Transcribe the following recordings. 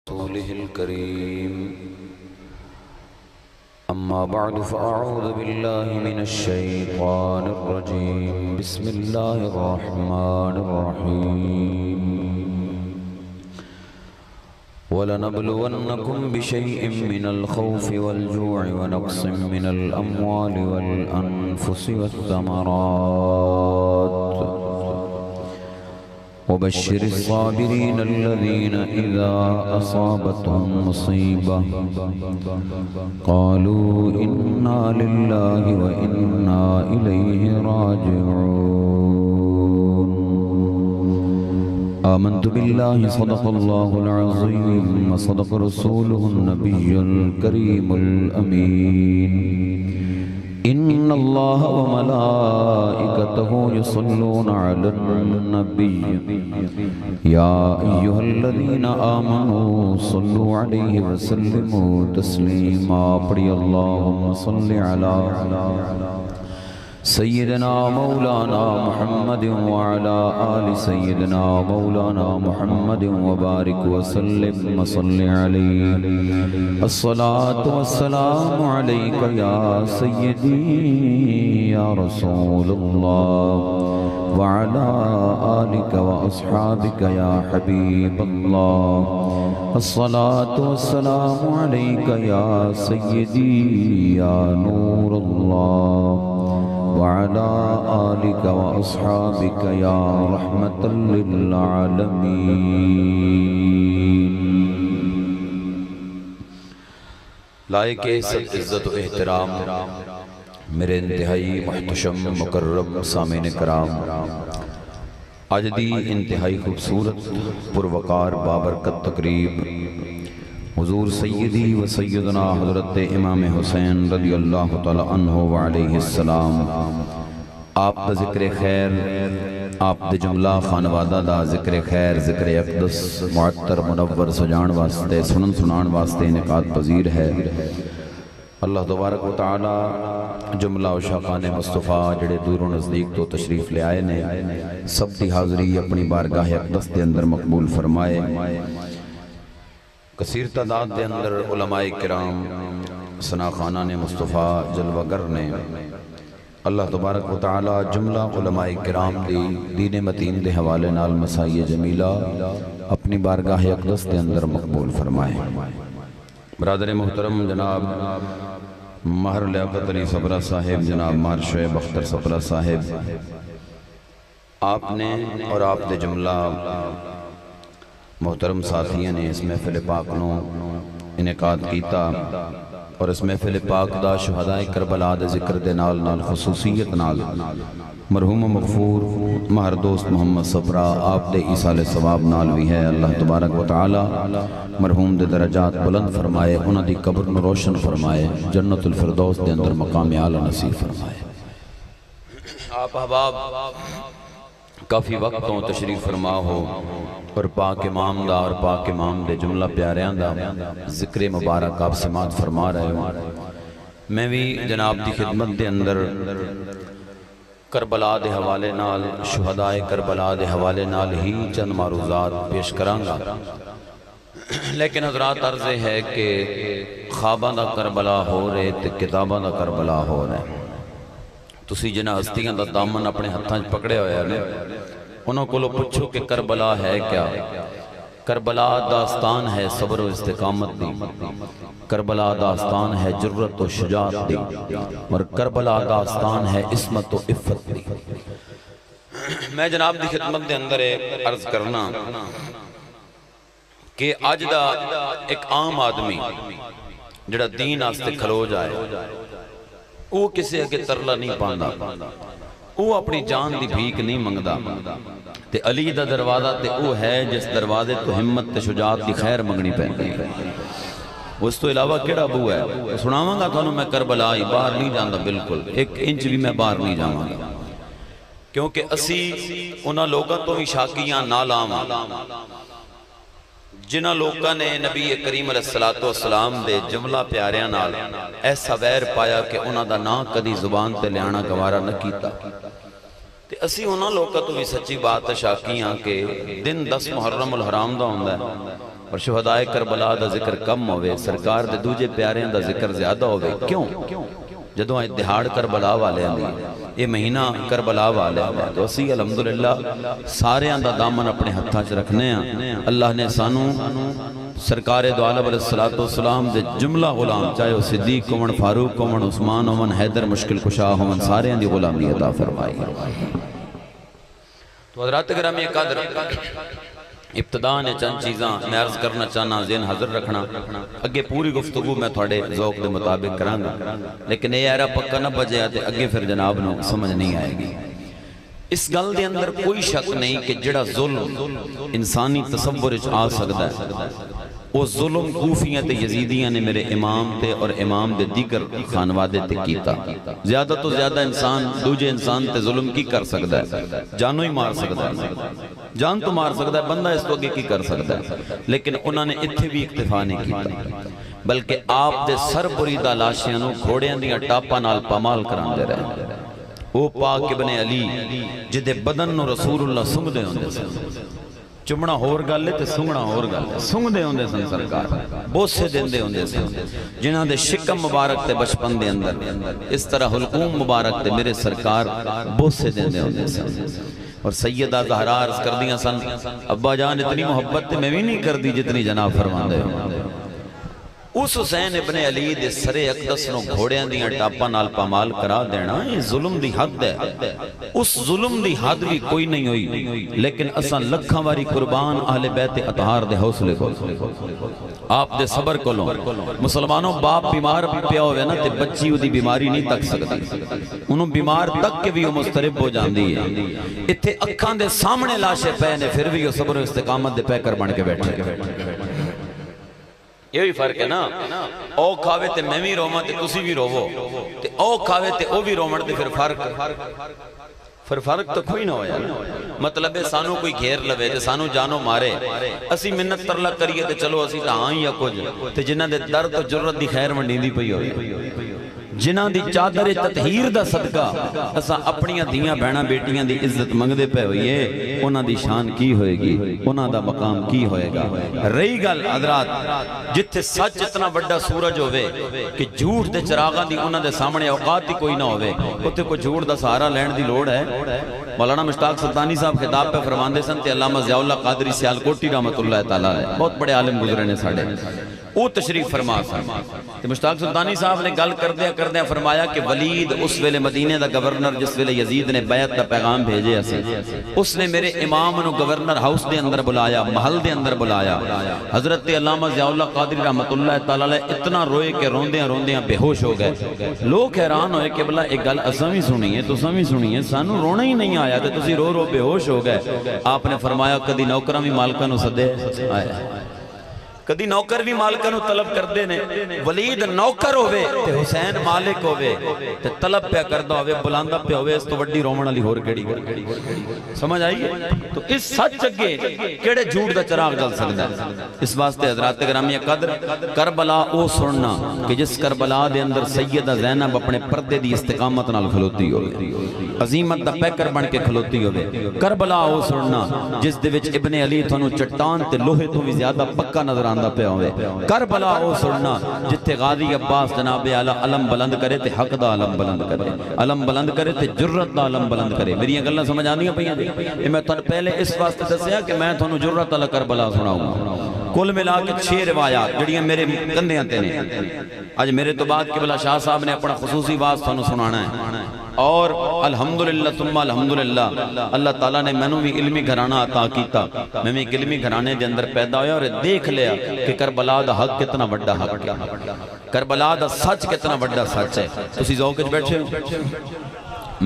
رسوله الكريم أما بعد فأعوذ بالله من الشيطان الرجيم بسم الله الرحمن الرحيم وَلَنَبْلُوَنَّكُمْ بِشَيْءٍ مِّنَ الْخَوْفِ وَالْجُوعِ وَنَقْصٍ مِّنَ الْأَمْوَالِ وَالْأَنفُسِ وَالثَّمَرَاتِ وَبَشِّرِ الصَّابِرِينَ الَّذِينَ إِذَا أَصَابَتْهُم مُّصِيبَةٌ قَالُوا إِنَّا لِلَّهِ وَإِنَّا إِلَيْهِ راجعون آمنت بالله صدق الله العظيم وصدق رسوله النبي الكريم الأمين إن الله وملائكته يصلون على النبي يا أيها الذين آمنوا صلوا عليه وسلموا تسليما پڑھی اللهم صل على سيدنا مولانا محمد وعلى آل سيدنا مولانا محمد وبارك وسلم وصل عليه الصلاة والسلام عليك يا سيدي يا رسول الله وعلى آلك وأصحابك يا حبيب الله الصلاة والسلام عليك يا سيدي يا نور الله وعلى آلك وأصحابك يا رحمة للعالمين لائق عزت و احترام میرے انتہائی محتشم مکرم سامعین کرام، آج دی انتہائی خوبصورت پروقار بابرکت تقریب حضور سیدی و سیدنا حضرت امام حسین رضی اللہ تعالی عنہ وعلیہ السلام آپ دا ذکر خیر، آپ دا جملہ خانوادہ دا ذکر خیر، ذکر اقدس معطر منور سجان واسطے سنان واسطے انعقاد پذیر ہے۔ اللہ تبارک و تعالی جملہ و شاقان مصطفیٰ جڑے دور و نزدیک تو تشریف لے آئے نے سب دی حاضری اپنی بارگاہ اقدس دے اندر مقبول فرمائے۔ کثیر تعداد دے اندر علماء کرام ثنا خانان مصطفیٰ جلوہ گر نے اللہ تبارک و تعالی جملہ علماء کرام دی دین متین دے حوالے نال مسائی جمیلہ اپنی بارگاہ اقدس دے اندر مقبول فرمائے۔ برادر محترم جناب ماہر لیاقت علی صبرہ صاحب، جناب ماہر شعیب اختر صبرہ صاحب، آپ نے اور آپ دے جملہ محترم ساتھیاں نے اس محفل پاک نو انعقاد کیتا اور اس محفل پاک دا شہداء کربلا دے ذکر دے نال نال خصوصیت نال مرحوم مغفور ماہر دوست محمد صبرہ آپ دے ایصال ثواب نال بھی ہے۔ اللہ تبارک و تعالی مرحوم دے درجات بلند فرمائے، انہاں دی قبر نو روشن فرمائے، جنت الفردوس دے اندر مقام اعلیٰ نصیب فرمائے۔ آپ احباب کافی وقتوں تشریف فرما ہو اور پاک امام دا اور پاک امام دے جملہ پیاریاں دا ذکر مبارک آپ سماعت فرما رہے ہوں۔ میں بھی جناب دی خدمت دے اندر کربلا دے حوالے نال، شہداء کربلا دے حوالے نال ہی چند معروضات پیش کرانگا، لیکن حضرات عرض ہے کہ خواباں دا کربلا ہو رہے تے کتاباں دا کربلا ہو رہے۔ تسی جنہ ہستیاں دا دامن اپنے ہتھاں پکڑے ہوئے ہیں، انہوں کو لو پوچھو کہ کربلا ہے کیا؟ کربلا داستان ہے صبر و استقامت دی، کربلا داستان ہے جرت و شجاعت دی، اور کربلا داستان ہے عصمت و عفت دی۔ میں جناب دی خدمت دے اندر عرض کرنا کہ آج دا ایک عام آدمی جڑا دین آستے کھلو جائے وہ کسی اگے ترلا نہیں پاندہ، وہ اپنی جان دی بھیک نہیں منگدہ، تے علی دا دروازہ تے وہ ہے جس دروازے تو ہمت تے شجاعت دی خیر منگنی پہنگی ہے۔ اس تو علاوہ کیڑا بو ہے؟ سناواں گا تو میں کربلا ہی باہر نہیں جاندہ، بالکل ایک انچ بھی میں باہر نہیں جاواں گا، کیونکہ اسی انہاں لوگاں تو ہی شاکیاں نالاواں جنہ لوگاں نے نبی کریم علیہ السلام دے جملہ پیاریاں نال ایسا ویر پایا کہ انہاں دا نا کدی زبان تے لیانا گوارا نہ کیتا۔ تے اسی انہاں لوگاں تو بھی سچی بات شاکیاں کہ دن 10 محرم الحرام دا ہوندہ ہے، اور شہدائے کربلا دا ذکر کم ہوئے، سرکار دے دوجے پیاریاں دا ذکر زیادہ ہوئے. کیوں؟ جدوں اے دہاڑ کربلا والے ہیں، یہ مہینہ کربلا والے ہیں، تو اسی الحمدللہ سارے دا دامن اپنے ہتھاں چ رکھنے ہیں. اللہ نے سانو سرکار دو عالم علیہ السلام دے جملہ غلام، چاہے وہ صدیق ہون، فاروق ہون، عثمان ہون، حیدر مشکل کشا ہون، سارے دی غلامی عطا فرمائی. تو حضرات گرامی قدر، ابتداء نے چند چیزاں میں عرض کرنا چاہنا، ذہن حاضر رکھنا. اگے پوری گفتگو میں تھوڑے ذوق دے مطابق کرانگا، لیکن یہ ایرا پکا نہ بجے آتے اگے پھر جناب نو سمجھ نہیں آئے گی. اس گل دے اندر کوئی شک نہیں کہ جڑا ظلم انسانی تصور وچ آ سکتا ہے، وہ ظلم کوفیاں تے یزیدیاں نے میرے امام تے اور امام دے دیگر خانوادے تے کیتا. زیادہ تو زیادہ انسان دوجے انسان تے ظلم کی کر سکتا ہے؟ جانو ہی مار سکتا ہے، جان تو مار سکتا ہے، بندہ اس کو آگے کی کر سکتا ہے. لیکن انہوں نے اتھے بھی اکتفا نہیں کیتا، بلکہ آپ دے سر بریدہ لاشیاں نو گھوڑیاں دیاں ٹاپاں نال پامال کران دے رہے. او پاک ابن علی جدے بدن نو رسول اللہ سنگ دے ہوندے سن، چمڑا ہور گل ہے تے سنگنا ہور گل ہے، سنگ دے ہوندے سن سرکار، بوسے دیندے ہوندے سن، جنہاں دے شکم مبارک تے بچپن دے اندر اس طرح حلقوم مبارک تے میرے سرکار بوسے دیندے ہوندے سن. اور سیدہ زہرا عرض کر دیاں سن، ابا جان اتنی محبت تے میں بھی نہیں کر دی جتنی جناب فرمان دے. اس حسین ابن علی دے سر اقدس نو گھوڑیاں دیاں ٹاپاں نال پامال کرا دینا، یہ ظلم دی حد ہے. اس ظلم دی حد بھی کوئی نہیں ہوئی، لیکن اساں لکھاں واری قربان اہل بیت اطہار دے حوصلے کو، آپ دے صبر کو لوں. مسلمانوں باپ بیمار بھی پیا ہوئے نا تے بچی دی بیماری نہیں تک سکتی، انہوں بیمار تک کے بھی وہ مسترب ہو جاندی ہے. اتھے اکھاں دے سامنے لاشے پے نے پھر بھی وہ صبر و استقامت دے پیکر بن کے بیٹھے. یہ بھی فرق ہے نا، او کھاوے تے میں بھی روما تے تسی بھی روو، تے او کھاوے تے او بھی رومن تے پھر فرق تو کوئی نہ ہویا. مطلب ہے سانو کوئی گھیر لوے تے سانو جانو مارے، اسی منت ترلا کریے تے چلو اسی تا ہاں یا کچھ، تے جنہ دے درد و جرت دی خیر منڈی دی پئی ہوئی، جنہ دی چادر تطہیر دا صدقہ اسا اپنیاں دیاں بہناں بیٹیاں دی عزت منگدے پہ ہوئیے، انہاں دی شان کی ہوئے گی، انہاں دا مقام کی ہوئے گا. رہی گل حضرات، جتھے سچ اتنا بڑا سورج ہوئے کہ جھوٹ دے چراغاں دی انہاں دے سامنے اوقات ہی کوئی نہ ہوئے، اتھے کوئی جھوٹ دا سہارا لین دی لوڑ ہے؟ مولانا مشتاق سلطانی صاحب خطاب پہ فرماندے سن تے علامہ ضیاء اللہ قادری سیالکوٹی رحمت اللہ تعالیٰ ہے، بہت بڑے عالم گزرے نے ساڑھے، وہ تشریف فرما سن. مشتاق سلطانی صاحب نے گل کردیا فرمایا کہ ولید اس ویلے مدینے دا گورنر جس ویلے یزید نے بیعت دا پیغام بھیجے اسے، اس نے میرے امام نو گورنر ہاؤس دے اندر بلایا، محل دے اندر بلایا. حضرت علامہ ضیاء اللہ قادری رحمت اللہ تعالیٰ اتنا روئے کہ روندیاں بے ہوش ہو گئے. لوگ حیران ہوئے کہ بلا ایک گل اساں بھی سنی ہے، تساں بھی سنی ہے، سانو رونا ہی نہیں آیا تے تسی رو بے ہوش ہو گئے. آپ نے فرمایا کدی نوکراں بھی مالکاں نو سدے آئے، کدی نوکر بھی مالکاں نو طلب کردے نے. ولید نوکر ہوئے تے حسین مالک ہوئے تے طلب پہ کردہ ہوئے، بلاندہ پہ ہوئے، اس تو وڈی رومن علی ہور کیڑی. سمجھ آئیے؟ تو اس سچ اگے کیڑے جھوٹ دا چراغ جل سکتا ہے. اس واسطے حضرات گرامی قدر، کربلا او سننا کہ جس کربلا دے اندر سیدہ زینب اپنے پردے دی استقامت نال کھلوتی ہوئے، عظیمت دا پیکر بن کے کھلوتی ہوئے. کربلا او سننا جس دے وچ ابن علی تھانو چٹان تے لوہے تو بھی زیادہ پکا نظر آندا پہ ہوئے. کربلا او سننا جتھے غازی عباس جناب اعلیٰ علم بلند کرے تے حق دا علم بلند کرے، علم بلند کرے تے جرت دا علم بلند کرے. میری گلاں سمجھ آندیاں پئیاں جی؟ میں تن پہلے اس واسطے دسیا کہ میں تھانو جرت والا کربلا سناؤں گا. کل ملا کے 6 روایات جڑیاں میرے کندھیاں تے نے. اج میرے تو بعد قبلہ شاہ صاحب نے اپنا خصوصی باز تھانو سنانا ہے، اور الحمدللہ ثم الحمدللہ اللہ تعالیٰ نے میں نو بھی علمی گھرانہ عطا کیتا. میں بھی علمی گھرانے دے اندر پیدا ہویا اور دیکھ لیا کہ کربلا دا حق کتنا بڑا حق ہے، کربلا دا سچ کتنا بڑا سچ ہے. تسی ذوق وچ بیٹھے ہو؟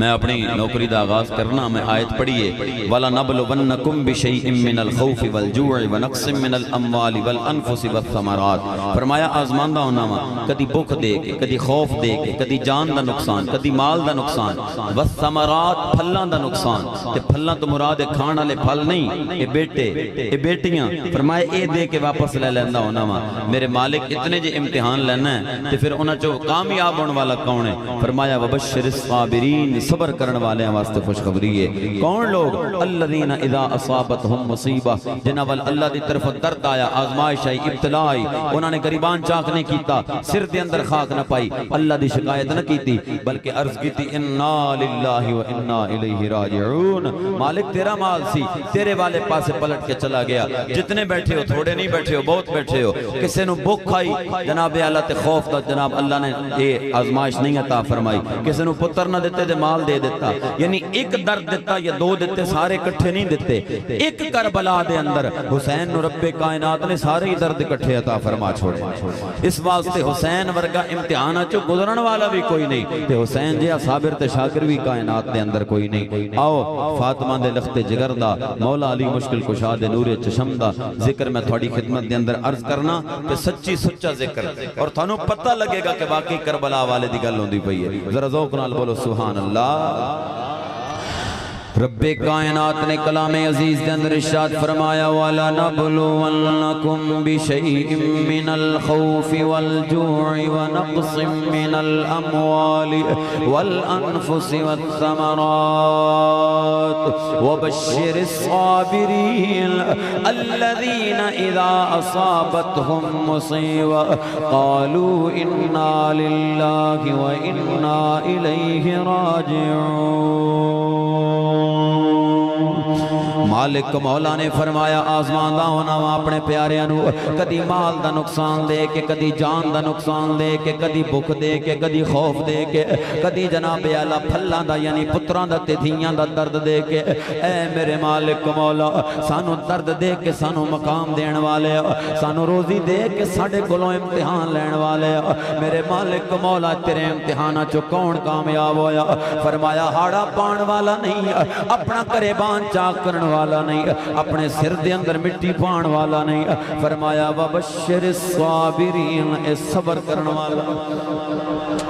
میں اپنی نوکری دا آغاز کرنا، میں آیت پڑھیے وَلَنَبْلُوَنَّكُمْ بِشَيْءٍ مِّنَ الْخَوْفِ وَالْجُوعِ وَنَقْصٍ مِّنَ الْأَمْوَالِ وَالْأَنفُسِ وَالثَّمَرَاتِ. فرمایا آزماندہ ہونا ماں، کدی بھوک دے کے، کدی خوف دے کے، کدی جان دا نقصان، کدی مال دا نقصان، وَالثَّمَرَاتِ پھلاں دا نقصان. تے پھلاں تو مراد کھان والے پھل نہیں، اے بیٹے اے بیٹیاں. فرمایا اے دے کے واپس لے لیندہ ہونا ماں. میرے مالک اتنے جے امتحان لینا ہے تے پھر انہاں چو کامیاب ہونے والا کون ہے؟ فرمایا وَبَشِّرِ الصَّابِرِينَ، صبر کرن والے واسطے خوشخبری ہے۔ کون لوگ؟ الذین اذا اصابتهم مصیبہ، جنہاں وال اللہ دی طرف درد آیا، آزمائش آئی، ابتلا آئی، انہوں نے گریبان چاک نہیں کیتا، سر دے اندر خاک نہ پائی، اللہ دی شکایت نہ کیتی، بلکہ عرض کیتی انا للہ و انا الیہ راجعون، مالک تیرا مال سی، تیرے والے پاسے پلٹ کے چلا گیا۔ جتنے بیٹھے ہو، تھوڑے نہیں بیٹھے ہو، بہت بیٹھے ہو، کسے نو بھوک آئی، جناب اللہ تے خوف دا، جناب اللہ نے یہ آزمائش نہیں عطا فرمائی، کسے نو پتر نہ دیتے دے مال دے دیتا، یعنی ایک درد دیتا یا دو دیتے، سارے کٹھے نہیں دیتے۔ ایک کربلا دے اندر حسین نو رب کائنات نے سارے ہی درد کٹھے عطا فرما چھوڑے۔ اس واسطے حسین ورگا امتحانہ چو گزرن والا بھی کوئی نہیں، تے حسین جیا صابر تے شاکر بھی کائنات دے اندر کوئی نہیں۔ آؤ فاطمہ دے لخت جگر دا، مولا علی مشکل کشا دے نور چشم دا ذکر میں تھوڑی خدمت دے اندر عرض کرنا کہ سچی سچا ذکر، اور تھانوں پتہ لگے گا کہ واقعی کربلا والے دی گل ہوندی پئی ہے۔ ذرا ذوق نال بولو سبحان اللہ۔ رب کائنات نے کلام عزیز دے اندر ارشاد فرمایا وَلَنَبْلُوَنَّكُمْ بِشَيْءٍ مِّنَ الْخَوْفِ وَالْجُوعِ وَنَقْصٍ مِّنَ الْأَمْوَالِ وَالْأَنفُسِ وَالثَّمَرَاتِ وَبَشِّرِ الصَّابِرِينَ الَّذِينَ إِذَا أَصَابَتْهُمْ مُصِيبَةٌ قَالُوا إِنَّا لِلَّهِ وَإِنَّا إِلَيْهِ رَاجِعُونَ۔ مالک مولا نے فرمایا آزماندہ ہونا اپنے پیاریاں نو، کدی مال دا نقصان دے کے، کدی جان دا نقصان دے کے، کدی بھوک دے کے، کدی خوف دے کے، کدی جناب اعلیٰ پھلاں دا یعنی پتراں دا تے دھیاں دا درد دے کے۔ اے میرے مالک مولا سانو درد دے کے سانو مقام دین والے، سانو روزی دے کے ساڑے کولوں امتحان لین والے، میرے مالک مولا تیرے امتحانہ چو کون کامیاب ہویا؟ فرمایا ہاڑا پان والا نہیں، اپنا قریبان چاک کرن والا نہیں، اپنے سر دے اندر مٹی پان والا نہیں، فرمایا وَبَشِّرِ الصَّابِرِينَ، اے صبر کرن والا،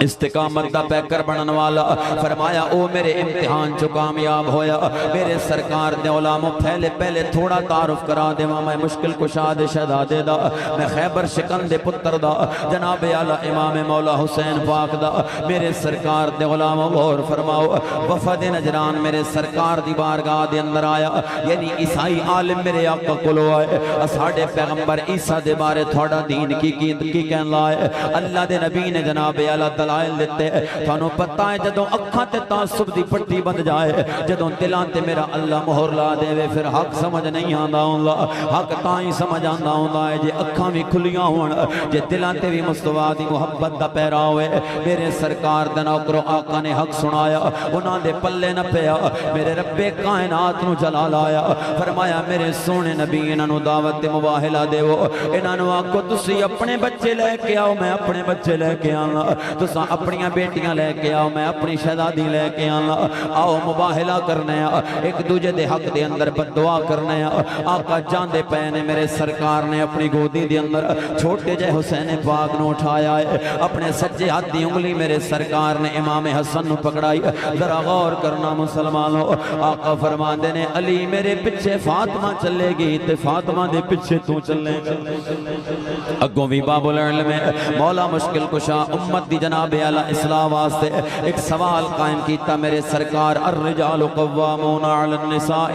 استقامت دا پیکر بنن والا، فرمایا او میرے امتحان چو کامیاب ہویا۔ میرے سرکار دے علاموں پہلے تھوڑا تعارف کرا دے، میں مشکل کشا دے شہزادے دا، میں خیبر شکن دے پتر دا، جناب اعلیٰ امام مولا حسین پاک دا۔ میرے سرکار دے علاموں غور فرماؤ، وفد نجران میرے سرکار دی بارگاہ دے اندر آیا، یعنی عیسائی عالم میرے آقا کلو آئے، اساڑے پیغمبر عیسیٰ دے بارے تھوڑا دین کی کہن لائے، اللہ دے نبی نے جناب اعلیٰ دلائل دیتے، تھانوں پتہ ہے جدوں اکھاں تے تعصب دی پٹی بند جائے، جدوں دلاں تے میرا اللہ مہر لا دے پھر حق سمجھ نہیں آندا ہوندا، حق تائیں سمجھ آندا ہوندا ہے جے اکھاں بھی کھلیاں ہون، جے دلاں تے بھی مصطفیٰ دی محبت دا پیرا ہوئے۔ میرے سرکار دے نوکر آقا نے حق سنایا، انہاں دے پلے نہ پیا، میرے رب کائنات نو جلال آیا، فرمایا میرے سونے نبی انہاں نو دعوت مباہلہ دے وہ، انہاں نو آکو تسی اپنے بچے لے کے آؤ، میں اپنے بچے لے کے آنا، تسا اپنیاں بیٹیاں لے کے آؤ، میں اپنی شہزادی لے کے آنا، آؤ مباہلہ کرنے آ، ایک دوجہ دے حق دے اندر بددعا کرنے آ۔ آقا جان دے پینے میرے سرکار نے اپنی گودی دے اندر چھوٹے جے حسین پاک نو اٹھایا ہے، اپنے سجے ہاتھ دی انگلی میرے سرکار نے امام حسن نو پکڑائی۔ ذرا غور کرنا مسلمانوں، آقا فرماندے نے علی میرے پچھے فاطمہ چلے گی تے فاطمہ دے پچھے تو چلے گا۔ اگوں بھی باب العلم مولا مشکل کشا امت دی جناب اعلیٰ اصلاح واسطے ایک سوال قائم کیتا، میرے سرکار الرجال قوامون علی النساء،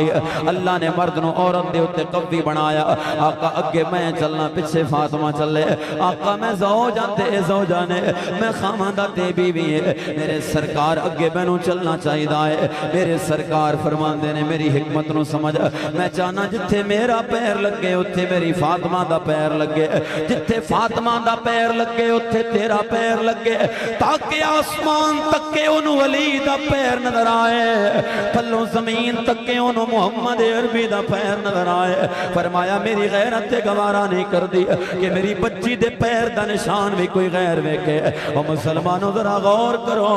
اللہ نے مرد نو عورت دے اتے قوی بنایا۔ آقا اگے میں چلنا پچھے فاطمہ چلے، آقا میں زوجہ تے زوجانے، میں خامندہ تے بیوی ہے، میرے سرکار اگے میں نو چلنا چاہیے دائے۔ میرے سرکار فرماندے نے میری حکمت نو سمجھ، میں چاہنا جتھے میرا پیر لگے اتھے میری فاطمہ دا پیر لگے، جتھے فاطمہ دا پیر لگے اتھے تیرا پیر لگے، تاکہ آسمان تکے انہوں ولی دا پیر نظر آئے، پھلوں زمین تکے انہوں محمد عربی دا پیر نظر آئے۔ فرمایا میری غیرت گوارا نہیں کر دی کہ میری بچی دے پیر دا نشان بھی کوئی غیر ویکے۔ اور مسلمانوں ذرا غور کرو،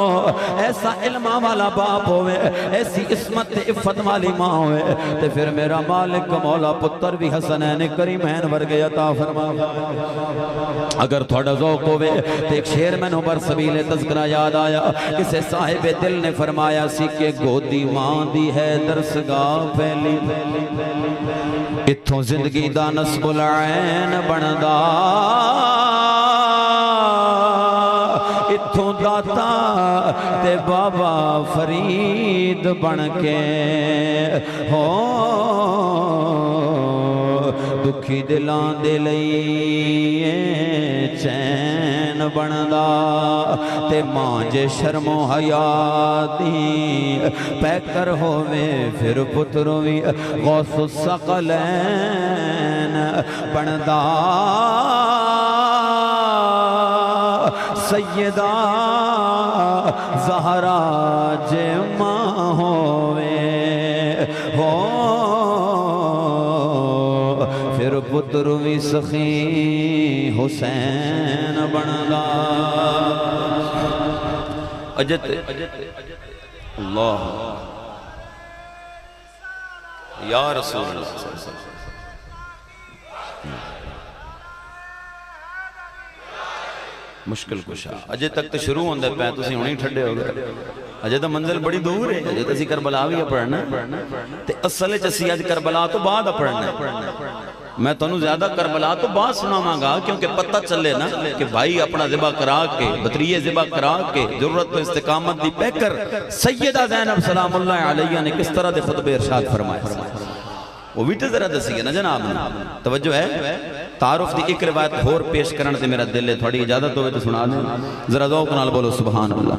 ایسا علمہ والا باپ ہوئے، ایسی عصمت عفت والی ماں ہوئے، تے پھر میرا مالک مولا پتر بھی حسنین کریمین ورگے عطا فرما۔ اگر تھوڑا ذوق ہوئے تو ایک شیر میں نو برسبیل تذکرہ یاد آیا، کسے صاحب دل نے فرمایا سی کہ گودی ماں دی ہے درسگاہ پہلی، اتھوں زندگی دا نسب العین بندا، اتھوں کتھوں داتا تے بابا فرید بن کے ہو دکھی دلان دے لئیے چین بندا تے ماں جے شرم و حیاتی پیکر ہووے پھر پتروی غوث الثقلین بندا سیدہ زہرا جے ماں ہووے ہو پھر پتروی سخی حسین بندا اجت اللہ یا رسول اللہ مشکل کشا اجے تک تو شروع ہوندے پہ تسی ہونی ٹھڈے ہو گئے اجے تو منزل بڑی دور ہے اجے تسی کربلا بھی پڑھنا تے اصل چسی اج کربلا تو بعد پڑھنا میں تو زیادہ کربلا تو بعد سناواں گا کیونکہ پتہ چلے نا کہ بھائی اپنا ذبح کرا کے بطریہ ذبح کرا کے ضرورت و استقامت دی پہ کر سیدہ زینب سلام اللہ علیہ نے کس طرح دے خطبہ ارشاد فرمایا وہ بھی تو ذرا دسی ہے نا جناب توجہ ہے تعارف دی ایک روایت اور پیش کرنے سے میرا دل ہے تھوڑی اجازت ہوئے تو سنا دیں ذرا ذوق نال بولو سبحان اللہ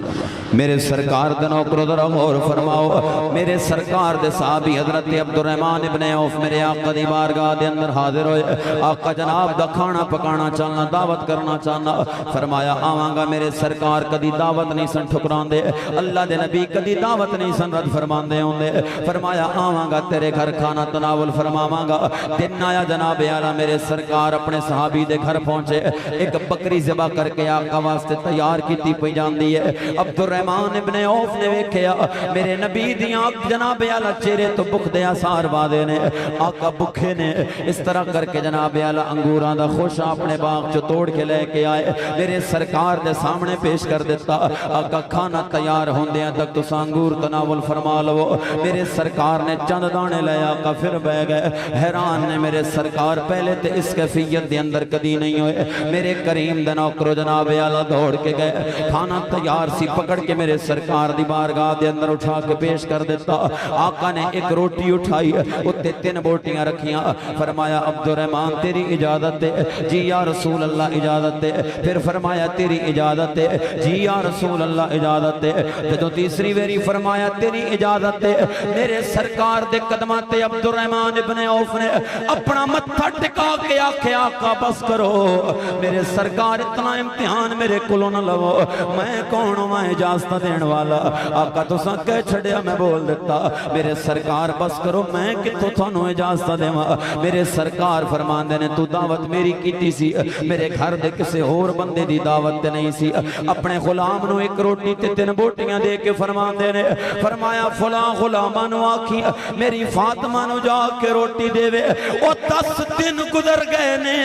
میرے سرکار دے نوکرو ذرا غور فرماؤ میرے سرکار دے صحابی حضرت عبد الرحمن ابن عوف میرے آقا دی بارگاہ دے اندر حاضر ہوئے آقا جناب دا کھانا پکانا چاہنا دعوت کرنا چاہنا فرمایا آواں گا میرے سرکار کدی دعوت نہیں سن ٹھکران دے اللہ دے نبی کدی دعوت نہیں سن رد فرمان دے ہوں دے فرمایا آواں گا تیرے گھر کھانا تناول فرماواں گا دن آیا جناب اعلیٰ میرے سرکار اپنے صحابی دے گھر پہنچے ایک بکری ذبح کر کے آقا واسطے تیار کیتی پئی جاندی ہے عبد الرحمن ابن عوف نے ویکھیا میرے نبی دیاں جناب اعلیٰ چہرے تو بخ دے آثار وادے نے آقا بکھے نے اس طرح کر کے جناب اعلیٰ انگوراں دا خوشا اپنے باغ جو توڑ کے لے کے آئے میرے سرکار دے سامنے پیش کر دیتا آقا کھانا تیار ہوندے ہیں تک تو انگور تناول فرما لو میرے سرکار نے چند دانے لے آقا پھر بہ گئے حیران نے میرے سرکار پہلے تے اس کیفیت دے اندر کدی نہیں ہوئے میرے کریم دے نوکرو جناب اعلیٰ دوڑ کے گئے کھانا تیار سی پکڑ کے میرے سرکار دی بارگاہ دے اندر اٹھا کے پیش کر دیتا آقا نے ایک روٹی اٹھائی اتے 3 بوٹیاں رکھیاں فرمایا عبد الرحمن تیری اجازت ہے جی یا رسول اللہ اجازت ہے پھر فرمایا تیری اجازت ہے جی یا رسول اللہ اجازت ہے تو تیسری ویری فرمایا تیری اجازت ہے میرے سرکار دے قدمات عبد الرحمن ابن عوف نے اپنا متھا ٹکا کے آکھے آقا بس کرو میرے سرکار اتنا امتحان میرے کلو نہ لو میں کون ہوں میں اجازت دین والا آقا تو ساں کہہ چھڑیا میں بول دیتا میرے سرکار بس کرو میں کتوں تھانوں اجازت دیواں میرے سرکار فرمان دے نے تو دعوت میری کیتی سی میرے گھر دے کسے اور بندے دی دعوت تے نہیں سی اپنے غلام نو ایک روٹی تے 3 بوٹیاں دے کے فرمان دے نے فرمایا فلاں غلامہ نو آکھی میری فاطمہ نو جا کے روٹی دے وے او 10 دن گزر گئے نے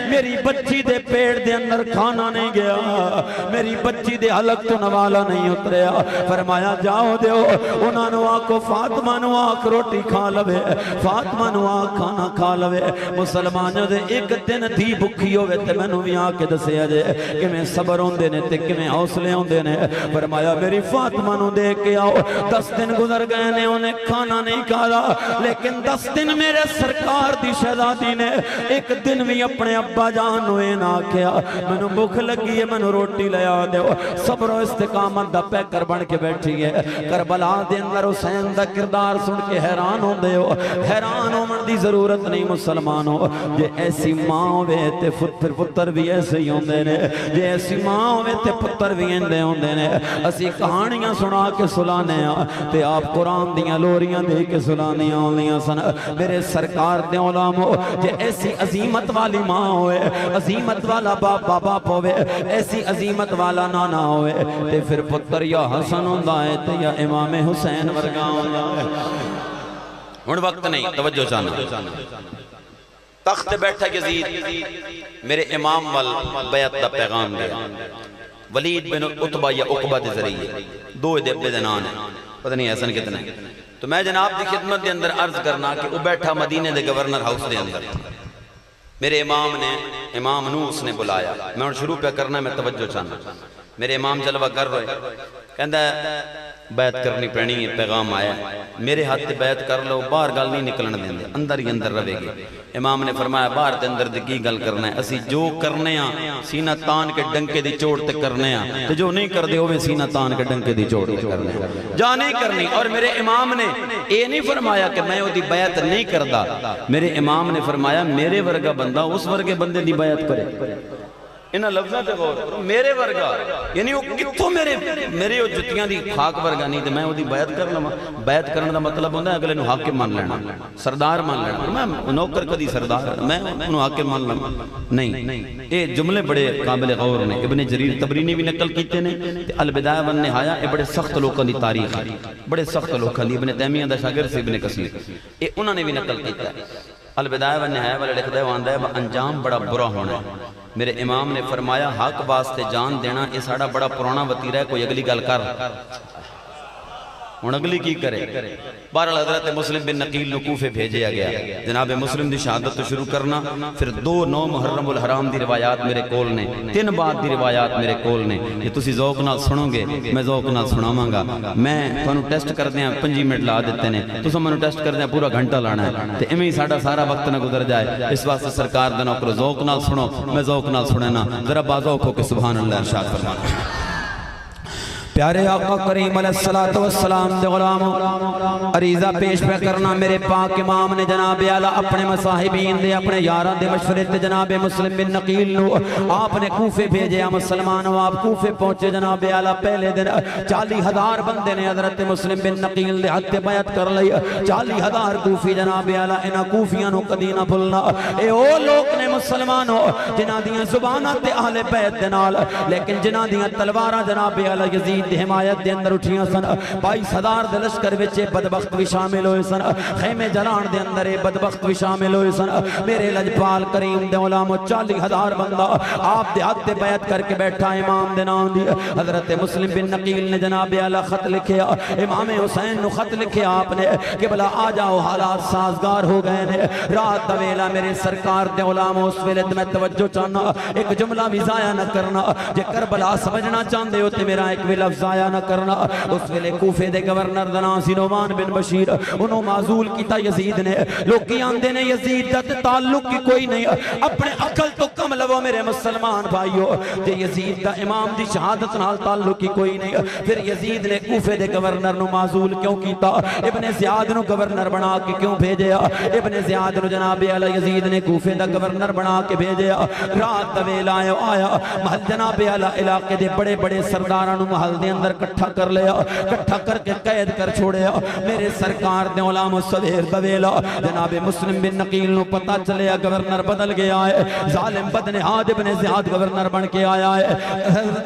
میری بچی دے پیڑ دے اندر کھانا نہیں گیا میری بچی دے حلق تو نوالا نہیں اتریا فرمایا جاؤ دیو انہاں نو آکو فاطمہ نو آک روٹی کھا لوے فاطمہ نو آک کھانا کھا لوے مسلمانوں دے ایک دن تھی بکھی ہوئے تے میں نو بھی آکے دسے آجے کہ میں صبر ہوندے نے تے کہ میں حوصلے ہوندے نے فرمایا میری فاطمہ نو دے کے آؤ 10 دن گزر گئے نے انہیں کھانا نہیں کھالا لیکن 10 دن میرے سرکار دی شہزادی نے ایک دن بھی اپنے ابا جان ہوئے نہ کیا میں نو بھوک لگی ہے میں نو روٹی لے آ دے صبر و استقامت دا پیکر بن کے بیٹھی ہے کربلا دے اندر حسین دا کردار سن کے حیران ہو دے ہو حیران ہو من دی ضرورت نہیں مسلمانوں جے ایسی ماں ہوئے تے پتر بھی ایسے ہی ہوندے نے جے ایسی ماں ہوئے تے پتر بھی اندے ہوندے نے اسی کہانیاں سنا کے سلانے ہاں تے آپ قرآن دیاں لوریاں دے کے سلانیاں ہوندیاں سن میرے سرکار دے علماء جے ایسی عظیمت والی ماں ہوئے عظیمت والا باپ ہوئے ایسی عظیمت والا نانا ہوئے تے پھر پتر یا حسن ہوندہ ہے تے یا امام حسین ورگا ہوندہ ہے ہن وقت نہیں توجہ چاہنا تخت بیٹھا یزید میرے امام وال بیعت دا پیغام دیا ولید بن عتبہ یا عقبہ دے ذریعے 2 دے دنان ہیں پتہ نہیں احسن کتنے تو میں جناب دی خدمت دے اندر عرض کرنا کہ وہ بیٹھا مدینے دے گورنر ہاؤس دے اندر میرے امام نوس نے بلایا میں شروع پہ کرنا میں توجہ چاہنا میرے امام جلوہ کر رہے کہندہ ہے بیعت کرنی پڑنی ہے، پیغام آیا ہے، میرے ہاتھ تے بیعت کر لو، باہر گل نہیں نکلن دیں دے، اندر ہی اندر رہے گی۔ امام نے فرمایا باہر تے اندر دے کی گل کرنا ہے، اسی جو کرنے ہاں سینہ تان کے ڈنکے دی چوڑ تے کرنے ہاں، تو جو نہیں کر دے ہوئے سینہ تان کے ڈنکے دی چوڑ تے کرنے ہاں، جا نہیں کرنی۔ اور میرے امام نے یہ نہیں فرمایا کہ میں وہ دی بیعت نہیں کردہ، میرے امام نے فرمایا میرے ورگا بندہ اس ورگے بندے دی بیعت کرے۔ انہاں لفظاں تے غور کرو، میرے ورگا یعنی وہ کتھوں میرے وہ جتیاں دی خاک ورگا نہیں تے میں وہ دی بیعت کر لما۔ بیعت کرنے دا مطلب ہوندہ ہے اگلے نو حاکم مان لینا، سردار مان لینا، میں نوکر کدی سردار میں انہوں حاکم مان لما نہیں۔ اے جملے بڑے قابل غور نے، ابن جریر تبرینی بھی نقل کیتے نے، البدایہ والنہایہ اے بڑے سخت لوکاں دی تاریخ ہے، بڑے سخت لوکاں دی، ابن تیمیہ دا شاگرد سے ابن کثیر، اے انہوں نے بھی نقل کیتا ہے۔ البدایہ والنہایہ والا لکھتا ہے وہ آندہ ہے انجام بڑا برا ہونا ہے۔ میرے امام نے فرمایا حق واسطے جان دینا یہ ساڑا بڑا پرانا وطیرہ ہے، کوئی اگلی گل کر ہن اگلی کی کرے۔ بہرحال حضرت مسلم بن نقیل نو کوفے بھیجیا گیا، جناب مسلم دی شہادت تو شروع کرنا، پھر 2 محرم الحرام دی روایات میرے کول نے، 3 بعد دی روایات میرے کول نے، یہ تسی ذوق نال سنو گے میں ذوق نال سناواں گا۔ میں تانوں ٹیسٹ کر دیاں 5 منٹ لا دیتے نے، تساں مینوں ٹیسٹ کر دیاں پورا گھنٹہ لانا ہے تے ایویں ہی ساڈا سارا وقت نہ گزر جائے، اس واسطے سرکار دے نوکر ذوق نال سنو، میں ذوق نال سننا، ذرا باذوق ہو کے سبحان اللہ ارشاد فرمانا۔ پیارے آقا کریم علیہ السلام دے غلاموں، عریضہ پیش پہ کرنا میرے پاک امام نے جناب اعلیٰ اپنے مصاحبین دے اپنے یاران دے مشورے تے جناب مسلم بن نقیل نو آپ نے کوفے بھیجے، مسلمانوں آپ کوفے پہنچے جناب اعلیٰ پہلے دن 40,000 بندے نے حضرت مسلم بن نقیل دے ہاتھ بیعت کر لئی، 40,000 کوفی جناب اعلیٰ انہاں کوفیاں نو کدی نہ بھولنا۔ اے او لوگ نے مسلمانوں جنہاں دیاں زباناں تے اہل بیت دے نال، لیکن جنہاں دیاں تلواراں جناب اعلیٰ یزید دی حمایت دے اندر اٹھیاں سن، 22,000 دے لشکر وچ بدبخت بھی شامل ہوئے سن، خیمے جلان دے اندر بدبخت بھی شامل ہوئے سن۔ میرے لجپال کریم دے علاموں 40,000 بندہ آپ دے ہاتھ بیعت کر کے بیٹھا امام دے نام دی۔ حضرت مسلم بن نقیل نے جناب اعلیٰ خط لکھیا، امام حسین نو خط لکھیا آپ نے کہ بلا آ جاؤ حالات سازگار ہو گئے نے، رات دا ویلا میرے سرکار دے علاموں اس ویلے میں توجہ چاہنا، ایک جملہ بھی ضائع نہ کرنا، جے کربلا سمجھنا چاہندے ہو تے میرا ایک بھی لفظ ضائع نہ کرنا۔ اس ویلے کوفے دے گورنر دا نام سی نعمان بن بشیر، انہوں معزول کیتا یزید نے، لوگ کی آندے نے یزید دا تعلق کی کوئی نہیں، اپنے عقل تو کم لو میرے مسلمان بھائیو، جے یزید دا امام دی شہادت نال تعلق کی کوئی نہیں، پھر یزید نے کوفے دے گورنر نو معزول کیوں کیتا، ابن زیاد نو گورنر بنا کے کیوں بھیجیا، ابن زیاد نو جناب اعلیٰ یزید نے کوفے دا گورنر بنا کے بھیجیا۔ رات دا ویلا آیا محل جناب اعلیٰ علاقے دے بڑے بڑے سرداراں نو محل دے اندر کٹھا کر لیا، کٹھا کر کے قید کر چھوڑیا۔ میرے سرکار دے علامہ سویر دا ویلا جناب مسلم بن نقیل نو پتہ چلیا گورنر بدل گیا ہے، ظالم بدنہاد ابن زیاد گورنر بن کے آیا ہے۔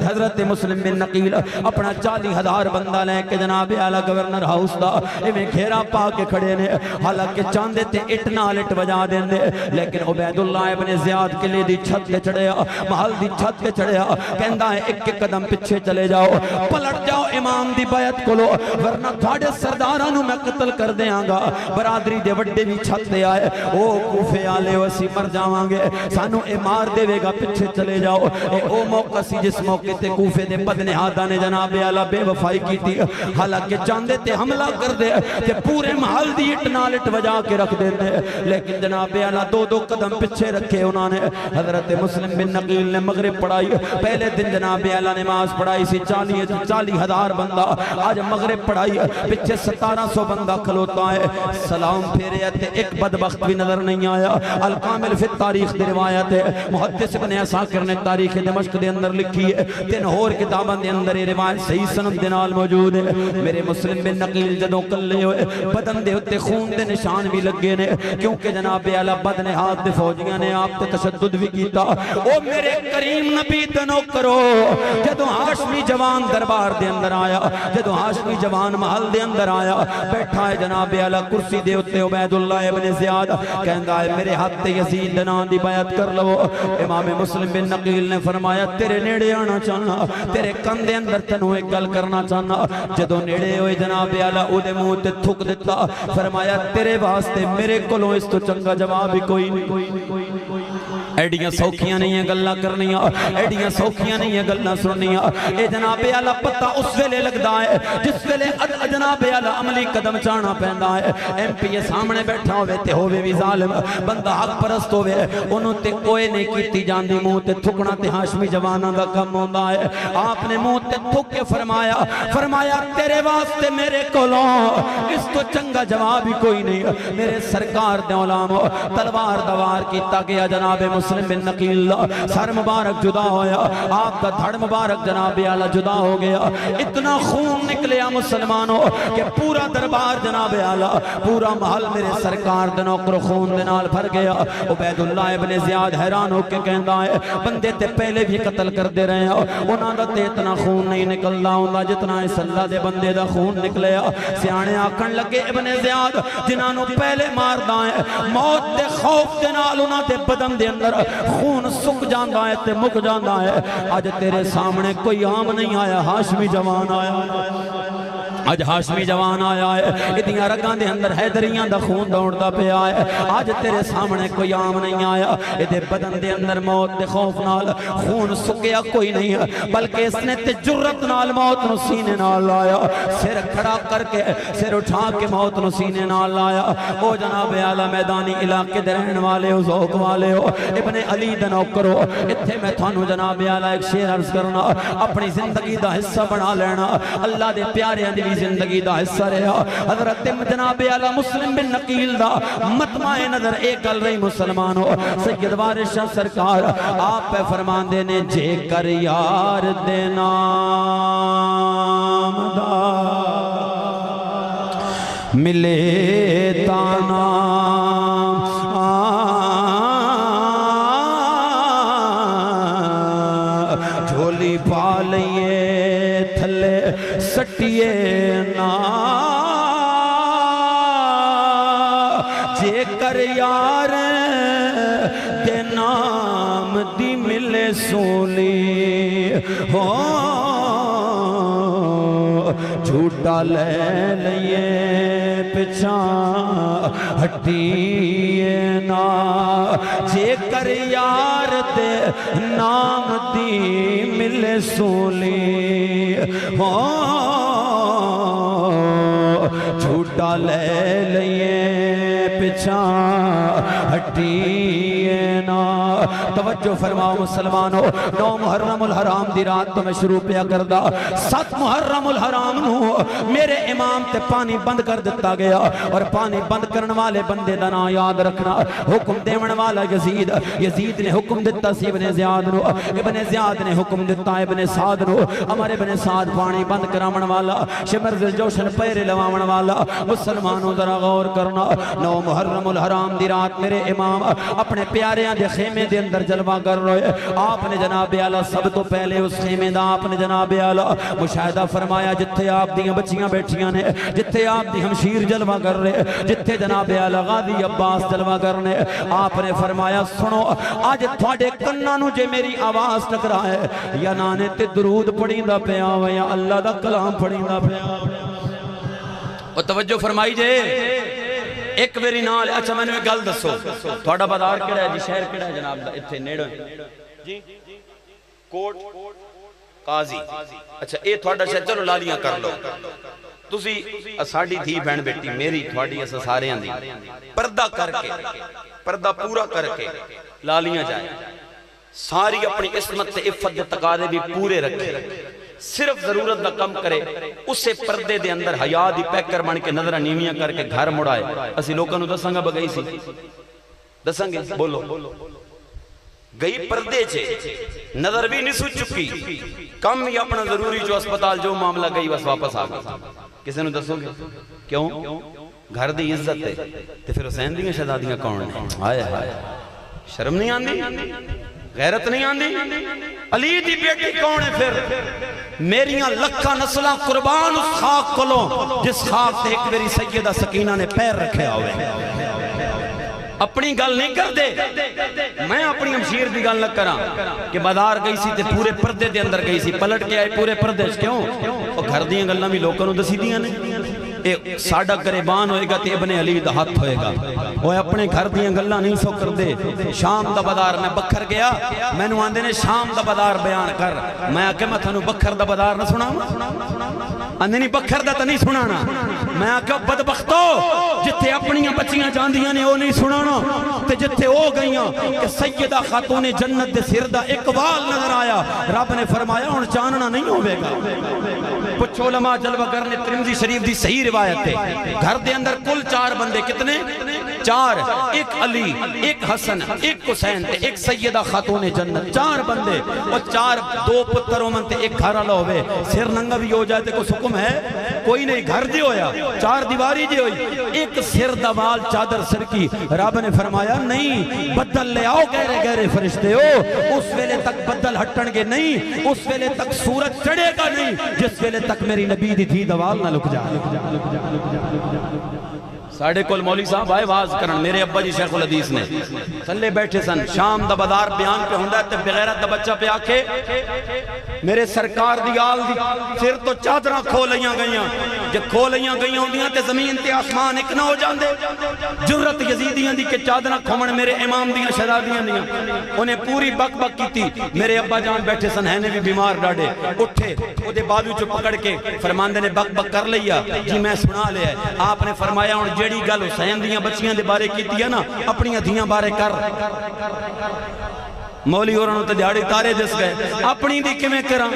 حضرت مسلم بن نقیل اپنا 40,000 بندہ لے کے جناب اعلیٰ گورنر ہاؤس دا ایویں گھیرا پا کے کھڑے نے، حالانکہ چاندے تے اٹ نال اٹ بجا دیندے، لیکن عبید اللہ ابن زیاد قلعے دی چھت تے چڑھیا، محل دی چھت تے چڑھیا، کہندا ہے ایک ایک قدم پیچھے چلے جاؤ، پلٹ جاؤ امام دی بیعت کولو، ورنہ تھاڑے سرداراں میں قتل کر دیاں گا۔ برادری دے وڈے بھی چھت دے آئے، او کوفے آلے وسی مر جاواں گے، سانو اے مار دے وے گا، پیچھے چلے جاؤ۔ اے او موقع سی جس موقع تے کوفے دے بدنہاداں نے جناب اعلیٰ بے وفائی کی تھی، حالانکہ چاندے تے حملہ کر دے تے پورے محل دی اٹ نال اٹ وجا کے رکھ دیتے، لیکن جناب اعلیٰ 2 قدم پیچھے رکھے انہوں نے۔ حضرت مسلم بن نقیل نے مغرب پڑھائی، پہلے دن جناب اعلیٰ نماز پڑھائی سی 40,000 بندہ، آج مغرب پڑھائی پچھے 1700 بندہ کھلوتا ہے، سلام پھیرے تے ایک بدبخت بھی نظر نہیں آیا۔ الکامل فی تاریخ دی روایت ہے، محدث ابن عساکر نے تاریخ دمشق دے اندر لکھی ہے، 3 اور کتاباں دے اندر یہ روایت صحیح سند دے نال موجود ہے۔ میرے مسلم بن نقیل جدوں کلے ہوئے بدن دے اتے خون دے نشان بھی لگے نے، کیونکہ جناب اعلیٰ بدنہاد دے فوجیاں نے آپ تے تشدد بھی کیتا۔ او میرے کریم نبی دنو کرو، جدوں ہاشمی جوان دربار دے اندر آیا، جدوں ہاشمی جوان محل دے اندر آیا، بیٹھا ہے جناب اعلیٰ کرسی دے اتے عبید اللہ ابن زیاد، کہندا ہے میرے ہاتھ یزید نام دی بیعت کر لو۔ امام مسلم بن نقیل نے فرمایا تیرے نیڑے آنا چاہنا، تیرے کندے اندر تنوں ایک گل کرنا چاہنا۔ جدوں نیڑے ہوئے جناب اعلیٰ او دے منہ تے تھک دیتا، فرمایا تیرے واسطے میرے کولوں اس تو چنگا جواب ہی کوئی نہیں۔ ایڈیاں سوکھیاں نہیں ہیں گلہ کرنیاں، ایڈیاں سوکھیاں نہیں ہیں گلہ سننیاں۔ اے جناب اعلیٰ پتہ اس ویلے لگدا ہے جس ویلے جناب اعلیٰ عملی قدم چانا پہندا ہے۔ ایم پی اے سامنے بیٹھا ہوئے تے ہوئے بھی ظالم، بندہ حق پرست ہوئے، انہوں تے کوئی نہیں کیتی جاندی، منہ تے تھکنا تے ہاشمی جوانہ دا کم ہوندا ہے۔ آپ نے منہ تے تھک کے فرمایا تیرے واسطے میرے کولوں اس تو چنگا جواب ہی کوئی نہیں۔ میرے سرکار دے علامہ تلوار دوار کیتا گیا، جناب مسلم بن نقیل سر مبارک جدا ہویا، آپ کا دھڑ مبارک جناب اعلیٰ جدا ہو گیا۔ اتنا خون نکلیا مسلمانوں کہ پورا دربار جناب اعلیٰ، پورا محل میرے سرکار دے نوکر خون دے نال بھر گیا۔ عبید اللہ ابن زیاد حیران ہو کے کہندا ہے بندے تے پہلے بھی قتل کر دے رہے ہیں، انہاں دا تے اتنا خون نہیں نکلدا ہوندا جتنا اس اللہ دے بندے دا خون نکلیا۔ سیانے آکھن لگے ابن زیاد جنہاں نو پہلے ماردا ہے موت دے خوف دے نال انہاں دے بدن دے اندر خون سک جاندا ہے تے مک جاندا ہے۔ اج تیرے سامنے کوئی عام نہیں آیا، ہاشمی جوان آیا، آج ہاشمی جوان آیا ہے، اتنیاں رگاں دے اندر حیدریاں دا خون دوڑدا پیا ہے۔ آج تیرے سامنے کوئی عام نہیں آیا، ادھے بدن دے اندر موت دے خوف نال خون سکیا کوئی نہیں ہے، بلکہ اس نے تے جرت نال موت نو سینے نال لایا، سر کھڑا کر کے سر اٹھا کے موت نو سینے نال لایا۔ او جناب اعلیٰ میدانی علاقے دے رہن والے ہو، ذوق والے ہو، ابن علی دے نوکر ہو، اتھے میں تھانو جناب اعلیٰ ایک شعر عرض کرنا، اپنی زندگی دا حصہ بنا لینا، اللہ دے پیارے دی زندگی دا حصہ رہا۔ حضرت جناب اعلیٰ مسلم بن نقیل دا مطمع نظر ایک گل رہی مسلمانوں، سید وارث شاہ سرکار آپ پہ فرمان دینے جے کر یار دے نام دا ملے تانا جھولی پا لئیے تھلے سٹیے نا جے کر یار دے نام دی ملے سولی ہو جھوٹا لے لئیے پچھاں ہٹیے نا جے کر یار دے نام دی ملے سولی ہو جھوٹا لے لئیے پچھاں ہٹیے نا۔ توجہ فرماؤ مسلمانوں، 9 محرم الحرام دی رات تو میں شروع پیا کردہ، 7 محرم الحرام نو میرے امام تے پانی بند کر دیتا گیا، اور پانی بند کرنے والے بندے دا نام یاد رکھنا، حکم دیون والا یزید نے حکم دیتا سی ابن زیاد نو، ابن زیاد نے حکم دیتا ابن سعد نو، عمر ابن سعد پانی بند کراون والا، شمر ذل جوشن پیرے لواون والا۔ مسلمانوں ذرا غور کرنا، 9 محرم الحرام دی رات میرے امام اپنے پیاریاں دے خیمے دے اندر جلوہ کر رہے، آپ نے جناب اعلیٰ سب تو پہلے اس خیمے دا آپ نے جناب اعلیٰ مشاہدہ فرمایا، جتھے آپ دیاں بچیاں بیٹھیاں نے، جتھے آپ دی ہمشیر جلوہ کر رہے، جتھے جناب اعلیٰ غازی عباس جلوہ کرنے، آپ نے فرمایا سنو آج تھوڑے کنانو جے میری آواز ٹکرا ہے، یا نانے تے درود پڑھیں دا پیا ہوا یا اللہ دا کلام پڑھیں دا پیا ہوا۔ اور توجہ فرمائی جے ایک میری نال، اچھا میں نے ایک گل دسو، تھوڑا بازار کیڑا ہے جی، شہر کیڑا ہے جناب دا اتھے نیڑو جی کوٹ قاضی، اچھا اے تھوڑا شہر، چلو لالیاں کر لو تسی ساڑی تھی بہن بیٹی میری تھوڑی اسا سارے ہیں دی پردہ کر کے، پردہ پورا کر کے لالیاں جائیں، ساری اپنی عصمت تے عفت دے تقاضے بھی پورے رکھے، صرف ضرورت دا کم کرے، اسے پردے دے اندر حیا دی پیکر بن کے نظرہ نیویاں کر کے گھر مڑائے۔ اسی لوگوں نے دسنگا بگئی سی، دسنگے بولو گئی پردے چھے، نظر بھی نہیں سو چکی، کم ہی اپنا ضروری جو اسپتال جو معاملہ گئی بس واپس آگا۔ کسے نے دسو گے کیوں؟ گھر دی عزت ہے، تے پھر حسین دیاں شہزادیاں کون ہیں؟ آئے ہائے، شرم نہیں آندی، غیرت نہیں آندی؟ علی دی بیٹی کون ہے پھر؟ میریاں لکھا نسلہ قربان اس خاک کلوں جس خاک تے ایک میری سیدہ سکینہ نے پیر رکھے ہوئے۔ اپنی گل نہیں کر دے، میں اپنی ہمشیر دی گل نہ کراں کہ بازار گئی سی تے پورے پردے دے اندر گئی سی، پلٹ کے آئے پورے پردے کیوں؟ اور گھر دیاں گلاں بھی لوکاں نوں دسی دیاں نے، اے ساڑا گریبان ہوئے گا تے ابن علی دا ہاتھ ہوئے گا وہ اپنے گھر دیاں گلہ نہیں سو کر دے شام دا بازار میں بکھر گیا میں نو آندے نے شام دا بازار بیان کر میں آکے میں تھانو بکھر دا بازار نہ سنا آندے نہیں بکھر دا تا نہیں سنانا میں آکے بدبختو جتے اپنیاں بچیاں جاندیاں نے وہ نہیں سنانا تے جتے ہو گئیاں کہ سیدہ خاتون جنت دے سر دا اقبال نظر آیا رب نے فرمایا ان چاننا نہیں ہوئے گا کچھ علماء جلوہ گر نے ترمذی شریف دی صحیح روایت ہے گھر دے اندر کل 4 بندے کتنے 4 ایک علی ایک حسن ایک حسین تے ایک سیدہ خاتون جنت 4 بندے اور 4 2 پتروں من تے ایک گھر اللہ ہوئے سر ننگا بھی ہو جائے تے کوئی حکم ہے کوئی نہیں گھر دی ہویا 4 دیواری دی ہوئی ایک سر دوال چادر سر کی رب نے فرمایا نہیں بدل لے آؤ گہرے گہرے فرشتے ہو اس ویلے تک بدل ہٹن گے نہیں اس ویلے تک سورج چڑھے گا نہیں جس ویلے تک میری نبی دی تھی دوال نہ لک جائے ساڑھے کول مولی صاحب آئے واز کرن میرے ابا جی شیخ الحدیث نے تھلے بیٹھے سن شام دا بازار بیان پہ ہوندہ ہے تے بغیرت دا بچہ پہ آکے میرے سرکار دی آل دی پھر تو چادرہ کھولیاں گئیاں جب کھولیاں گئیاں ہوندیاں تے زمین تے آسمان ایک نہ ہو جاندے جرت یزیدیاں دی کہ چادرہ کھومن میرے امام دیاں شہزادیاں دیاں انہیں پوری بک بک کی تھی میرے ابا جان بیٹھے سن ہے نے بھی بیمار ڈاڑے اٹھے وہ دے بازو چو پکڑ کے فرماندے نے بک بک کر لیا جی میں سنا لیا ہے آپ نے فرمایا اور جیڑی گل حسین دیاں بچیاں دے بارے کی تھی نا اپنی دھیاں بارے کر مولی اور انہوں تے دیاڑی تارے دس گئے اپنی دی کمیں کراں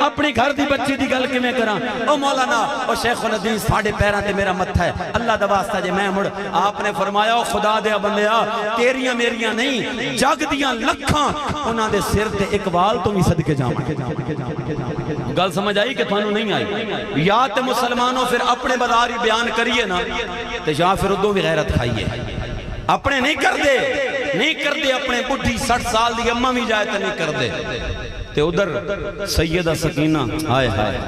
اپنی گھر دی بچی دی گل کمیں کراں او مولانا او شیخ الحدیث ساڑھے پیران تے میرا متھا ہے اللہ دا واسطہ جے میں مڑ آپ نے فرمایا او خدا دیا بندیا تیریاں میریاں نہیں جگ دیاں لکھاں انہاں دے سر تے اقبال تو بھی صدقے جاؤں گل سمجھ آئی کہ تھانو نہیں آئی یا تے مسلمانوں پھر اپنے بداری بیان کریے نا تے یا پھر ادو بھی غیرت کھائیے اپنے نہیں کر دے اپنے بڑھی 60 سال دی اممہ بھی جائے تو نہیں کر دے تے ادھر سیدہ سکینہ آئے ہائے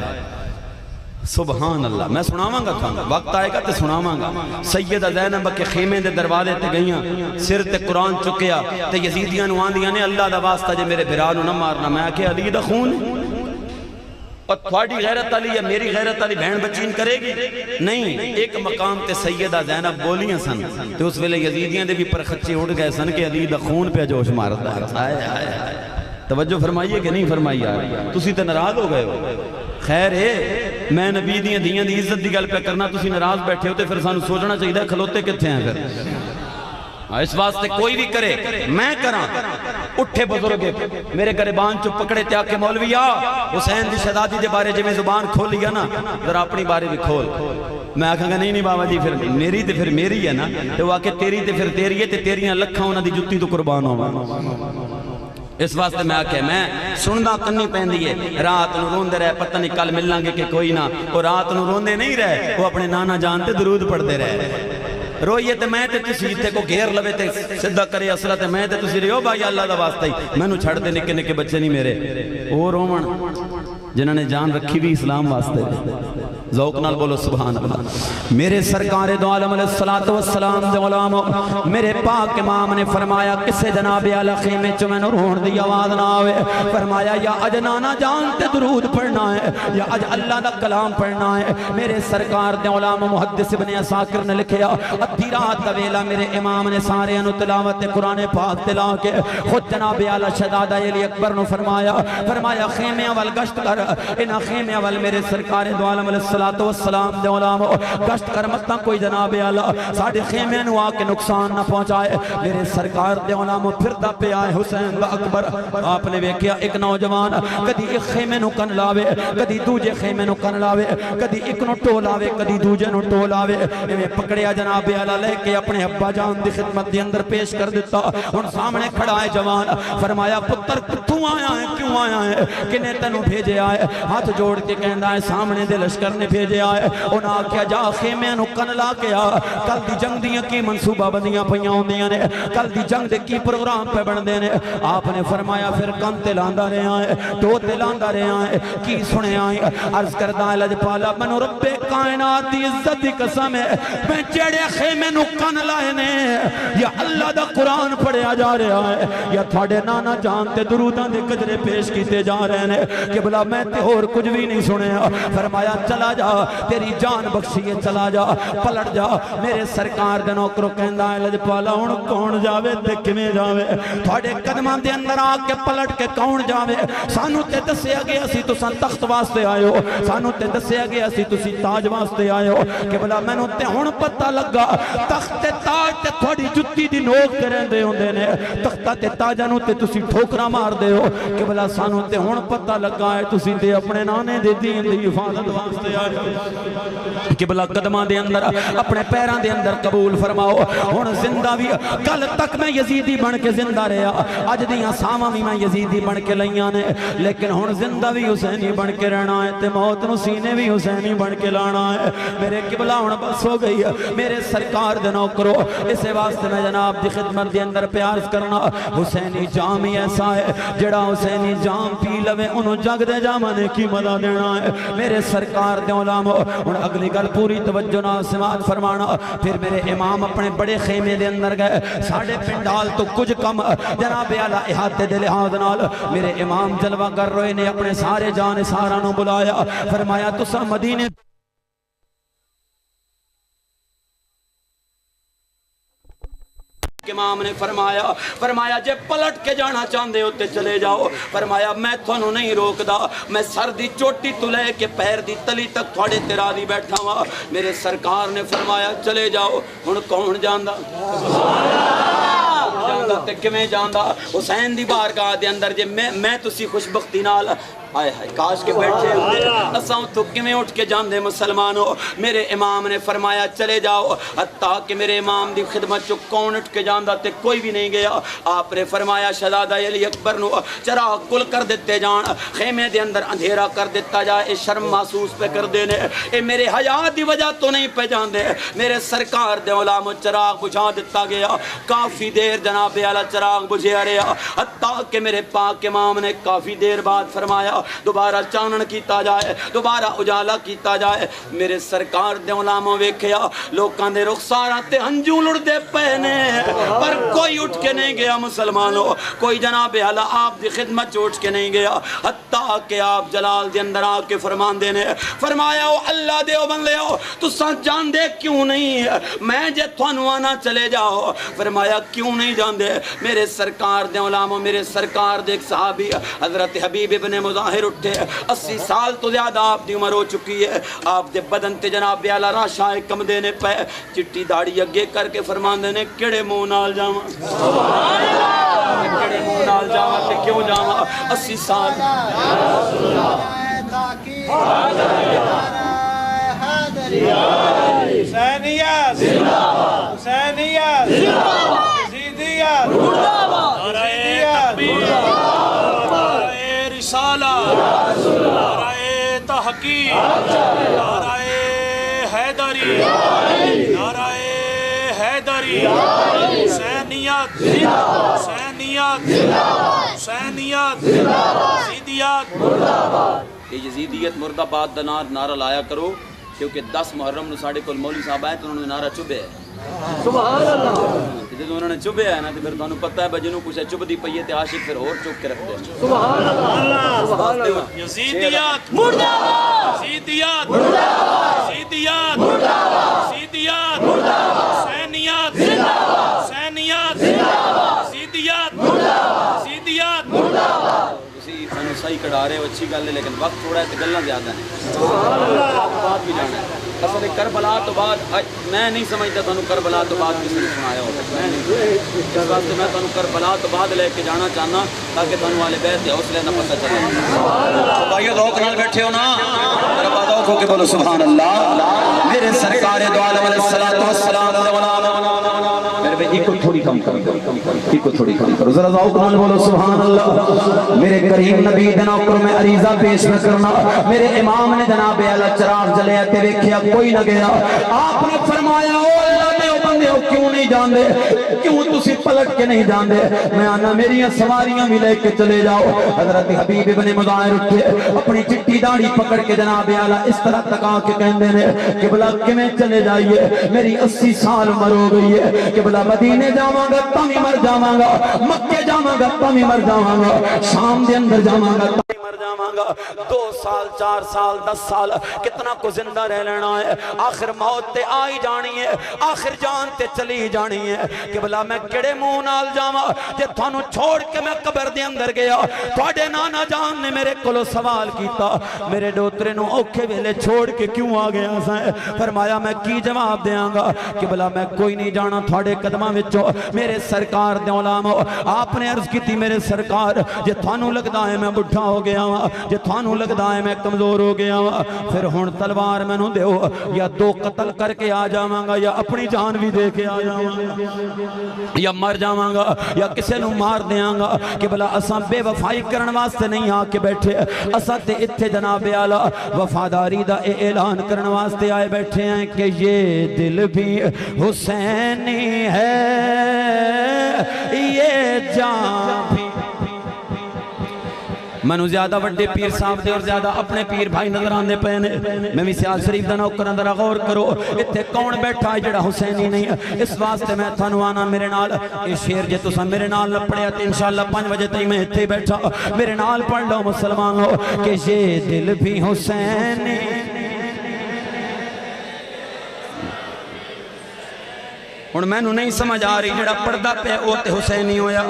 سبحان اللہ میں سناواں گا تھا وقت آئے گا تے سناواں گا سیدہ زینب کے خیمے دے دروازے تے گئیاں سر تے قرآن چکیا تے یزیدیاں نوان دیاں نے اللہ دا واسطہ جے میرے بھرانو نہ مارنا میں آکے علی دا خون اور تھوڑی غیرت علی یا میری غیرت علی بہن بچین کرے گی نہیں ایک مقام تے سیدہ زینب بولیاں سن تے اس ویلے یزیدیاں دے بھی پر خچے اڑ گئے سن کہ علی دا خون پہ جوش مارتا ہے توجہ فرمائیے کہ نہیں فرمائیے تسی تے ناراض ہو گئے ہو خیر ہے میں نبی دیاں دی عزت دی گل پہ کرنا تسی ناراض بیٹھے ہو تے پھر سانو سوچنا چاہیے کھلوتے کتھے ہیں پھر اس واسطے کوئی بھی کرے میں کراں اٹھے بزرگے میرے گریبان چو پکڑے تے آکے مولوی آ حسین دی شہزادی دے بارے جے میں زبان کھول لیا نا ذرا اپنی بارے بھی کھول میں آکھاں گا نہیں بابا جی پھر میری تے پھر میری ہے نا تے وہ آکے تیری تے پھر تیری ہے تے تیریاں لکھاں انہاں دی جتی تو قربان ہو اس واسطے میں آکے میں سننا کنی پہندی ہے رات نو روندے رہے پتہ نہیں کل ملنا گے کہ کوئی نہ وہ رات نو روندے نہیں رہے وہ اپنے نانا جانتے درود پڑھتے رہے روئیے تے میں تے تسی تے کو گھیر لوے تے صدہ کرے اصلہ تے میں تے تسی رہے ہو بھائی اللہ دا واسطہ ہی میں نو چھڑ دے نکے نکے بچے نہیں میرے او رومن جنہوں نے جان رکھی بھی اسلام واسطے ذوق نال بولو سبحان اللہ میرے سرکار دو عالم علیہ السلام دے علامہ میرے پاک امام نے فرمایا کسے جناب اعلی خیمے چو میں رون دی آواز نہ آوے فرمایا یا اج نانا جان تے درود پڑھنا ہے یا اج اللہ دا کلام پڑھنا ہے میرے سرکار دے علامہ محدث ابن عساکر نے لکھیا ادھی رات دا ویلا میرے امام نے سارے انو تلاوت قرآن پاک تلا کے خود جناب اعلی شہزادہ علی اکبر نے فرمایا خیمے اول گشت کر انہا خیمے اول میرے سرکار دو عالم علیہ السلام دے علامہ گشت کر مطلع کوئی جناب اعلی ساڑھے خیمے نو آکے نقصان نہ پہنچائے میرے سرکار دے علامہ پھر دا پہ آئے حسین دا اکبر آپ نے ویکیا ایک نوجوان کدی ایک خیمے نو کن لاوے کدی دوجے خیمے نو کن لاوے کدی ایک نو ٹول آوے کدی دوجے نو ٹول آوے انہیں پکڑیا جناب اعلی لے کے اپنے ابا جان دی خدمت دی اندر پیش کر دیتا ان سامنے کھڑا ہے جوان فرمایا پتر کتوں آیا ہے کیوں آیا ہے کنے تنو بھیجے آئے ہاتھ جوڑ کے کہندا ہے سامنے دے لشکر نے بھیجے آئے انہاں کیا جا خیمے نو کن لا کے آ کل دی جنگ دیاں کی منصوبہ بندیاں پہیاں ہوندیاں نے کل دی جنگ دے کی پروگرام پہ بندے نے آپ نے فرمایا پھر کن تے لاندہ رہے آئے تو تے لاندہ رہے آئے کی سنے آئے عرض کردہ لج پالا منو رب کائنات دی عزت دی قسم ہے میں جڑے خیمے نو کن لائے نے یا اللہ دا قرآن پڑھیا جا رہا ہے یا تھوڑے نانا جان تے دروداں دے قدرے پیش پیش کیتے جا رہے ہیں کہ بلا میں تے اور کچھ بھی نہیں سنیا فرمایا چلا جا تیری جان بخشیے چلا جا پلٹ جا میرے سرکار دے نوکرو کہندا ہے لجپالا ہن کون جاوے تے کیویں جاوے تھوڑے قدماں دے اندر آ کے پلٹ کے کون جاوے سانو تے دسیا گیا سی تساں تخت واسطے آئے ہو سانو تے دسیا گیا سی تسی تاج واسطے آئے ہو کہ بلا مینوں تے ہن پتہ لگا تخت تے تاج تے تھوڑی جُتی دی نوک تے رہندے ہوندے نے تختاں تے تاجاں نوں تے تسی ٹھوکراں مار دے ہو کہ بلا سانو تے ہن پتہ لگا ہے تسی تے اپنے نانے دے دین دی حفاظت واسطے آئے ہو کہ بلا قدماں دے اندر اپنے پیراں دے اندر قبول فرماؤ ہن زندہ بھی کل تک میں یزیدی بن کے زندہ رہا اج دیاں ساواں بھی میں یزیدی بن کے لئیاں نے لیکن ہن زندہ بھی حسینی بن کے رہنا ہے تے موت نو سینے بھی حسینی بن کے لانا ہے میرے قبلہ ہن بس ہو گئی ہے میرے سرکار دے نوکرو اسے واسطے میں جناب دی خدمت دے اندر پیار کرنا حسینی جام ہی ایسا ہے جڑا حسینی جام پی لوے انہوں جگ دے جامانے کی مدہ دینا ہے میرے سرکار دے علامہ ہن اگلی گل پوری توجہ نہ سماعت فرمانا پھر میرے امام اپنے بڑے خیمے دے اندر گئے ساڑھے پنڈال تو کچھ کم جناب اعلیٰ احاطے دے لحاظ نال میرے امام جلوہ کر رہے نے اپنے سارے جان سارا نو بلایا فرمایا تسا مدینے امام نے فرمایا جے پلٹ کے جانا چاندے ہوتے چلے جاؤ فرمایا میں تھانوں نہیں روک دا میں سر دی چوٹی تو لے کے پیر دی تلی تک تھوڑے تیرا دی بیٹھا ہوا میرے سرکار نے فرمایا چلے جاؤ ہن کون جاندا جاندا تے کیویں جاندا حسین دی بارگاہ دے اندر جے میں تسی خوشبختی نال آئے ہائے کاش کے بیٹھے ہوئے اساں تو کیویں اٹھ کے جاندے مسلمانوں میرے امام نے فرمایا چلے جاؤ حتیٰ کہ میرے امام دی خدمت چو کون اٹھ کے جاندا تے کوئی بھی نہیں گیا آپ نے فرمایا شہزادہ علی اکبر نو چراغ کل کر دیتے جان خیمے دے اندر اندھیرا کر دیتا جائے اے شرم محسوس پہ کر دینے اے میرے حیات دی وجہ تو نہیں پہ جاندے میرے سرکار دے علامہ چراغ بجھا دیتا گیا کافی دیر جناب اعلیٰ چراغ بجھے رہا حتیٰ کہ میرے پاک امام نے کافی دیر بعد فرمایا دوبارہ چانن کیتا جائے دوبارہ اجالا کیتا جائے میرے سرکار دے علامہ ویکھیا لوکاں دے رخساراں تے ہنجو لڑ دے پہنے پر کوئی اٹھ کے نہیں گیا مسلمانوں کوئی جناب اعلیٰ آپ دی خدمت اٹھ کے نہیں گیا حتیٰ کہ آپ جلال دے اندر آ کے فرمان دینے فرمایا او اللہ دے او بندے ہو تساں جان دے کیوں نہیں میں جے تھانوں آنا چلے جاؤ فرمایا کیوں نہیں جان دے میرے سرکار دے علامہ میرے سرکار دے ایک صحابی حضرت حبیب ابن مظاہر اٹھے 80 سال تو زیادہ آپ دی عمر ہو چکی ہے آپ دے بدن تے جناب اعلیٰ راشاں کم دینے پہ چٹی داڑھی اگے کر کے فرمان دینے کیڑے منہ نال جاواں سبحان اللہ کیڑے منہ نال جاواں تے کیوں جاواں 80 سال حسینیت زندہ باد حسینیت زندہ باد یزیدیت مردہ باد نعرہ تکبیر نعرہ رسالہ نعرہ تحقیق نعرہ حیدری نعرہ حیدری حسینیت حسینیت حسینیت یزیدیت یہ یزیدیت مرد آباد دا نعرہ لایا کرو کیونکہ 10 محرم نو ساڑھے کل مولوی صاحب آئے تو انہوں نے نعرہ چبے ہے سبحان اللہ جب انہوں نے چبے ہے نا تو پھر تانوں پتہ ہے بجنوں کچھ چب دی پئی ہے تے عاشق پھر اور چپ کے رکھتے ہیں سبحان اللہ یزیدیت مرد آباد یزیدیت مرد آباد یزیدیت مرد آباد یزیدیت مرد آباد حسینیت زندہ باد حسینیت زندہ باد یزیدیت مرد آباد یزیدیت مرد آباد سانو صحیح کڑا رہے ہو اچھی گل ہے لیکن وقت تھوڑا ہے تو گلاں زیادہ ہیں بات بھی جانا ہے اصل کربلا تو بعد میں نہیں سمجھتا تانوں کربلا تو بعد کسی نے سنایا ہوگا میں نہیں اس واسطے میں تانوں کربلا تو بعد لے کے جانا چاہنا تاکہ تانوں والے بیت کے حوصلے نہ پتہ چلے بھائیو ذوق نال بیٹھے ہو نا ذرا ذوق ہو کے بولو سبحان اللہ میرے سرکار دو عالم علیہ الصلوۃ والسلام میرے بھائی ایک تھوڑی کم ایک تھوڑی کم کرو ذرا ذوق نال بولو سبحان اللہ میرے کریم نبی دے نوکر میں عریضہ پیش کرنا میرے امام نے جناب اعلیٰ چراغ جلے تے ویکھیا کوئی نہ گیا آپ نے فرمایا او اللہ دے جاندے ہو کیوں نہیں جاندے کیوں تسی پلٹ کے نہیں جاندے میں آنا میری سواریاں بھی لے کے چلے جاؤ حضرت حبیب ابن مظاہر اٹھے اپنی چٹی داڑھی پکڑ کے جناب اعلیٰ اس طرح تکا کے کہندے نے کہ بلا کہ میں چلے جائیے میری 80 سال عمر ہو گئی ہے کہ بلا مدینے جاواں گا تاں مر جاواں گا مکے جاواں گا تاں مر جاواں گا شام دے اندر جاواں گا تاں مر جاواں گا 2 سال 4 سال 10 سال کتنا کو زندہ رہ لینا ہے آخر موت تے آئی جانی ہے آخر جان تے چلی جانی ہے کہ بلا میں کڑے منہ نال جاواں جے تھانو چھوڑ کہ میں قبر دے اندر گیا تھوڑے نانا جان نے میرے کولو سوال کیتا میرے ڈوترے نو اوکھے ویلے چھوڑ کے کیوں آ گیا سائیں فرمایا میں کی جواب دیاں گا کہ بلا میں کوئی نہیں جانا تھوڑے قدماں وچوں میرے سرکار دے علام آپ نے عرض کی تھی میرے سرکار جے تھانو لگدا ہے میں بڑھا ہو گیا ہاں جے تھانو لگدا ہے میں کمزور ہو گیا ہاں پھر ہن تلوار مینوں دیو یا 2 قتل کر کے آ جاواں گا یا اپنی جان بھی دے کے آ جاواں گا یا مر جاواں گا یا کسے نو مار دیاں گا کہ بلا اساں بے وفائی کرن واسطے نہیں آ کے بیٹھے اساں تے اتھے جناب اعلیٰ وفاداری دا اعلان کرن واسطے آئے بیٹھے ہیں کہ یہ دل بھی حسینی ہے یہ جان بھی منو زیادہ وڈے پیر صاحب دے اور زیادہ اپنے پیر بھائی نظر آندے پہنے میں بھی سیال شریف دا نوکر اندر غور کرو اتھے کون بیٹھا ہے جڑا حسینی نہیں ہے اس واسطے میں تھانو آنا میرے نال یہ شیر جے تسا میرے نال نہ پڑھیا تے انشاءاللہ 5 بجے تک میں اتھے بیٹھا میرے نال پڑھ لو مسلمانوں کہ یہ دل بھی حسینی ہن مینوں نہیں سمجھ آ رہی جڑا پڑھدا پیا او تے حسینی ہویا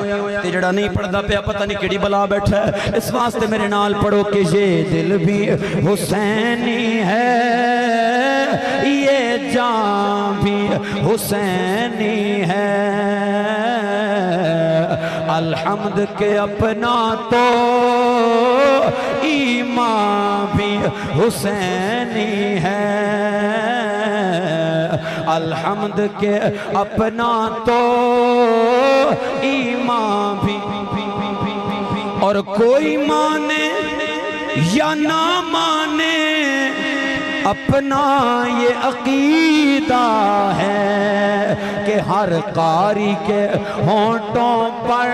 تے جڑا نہیں پڑھدا پیا پتہ نہیں کیڑی بلا بیٹھا ہے اس واسطے میرے نال پڑھو کہ یہ دل بھی حسینی ہے یہ جان بھی حسینی ہے الحمد کے اپنا تو ایمان بھی حسینی ہے الحمد کے اپنا تو ایمان بھی اور کوئی مانے یا نہ مانے اپنا یہ عقیدہ ہے کہ ہر قاری کے ہونٹوں پر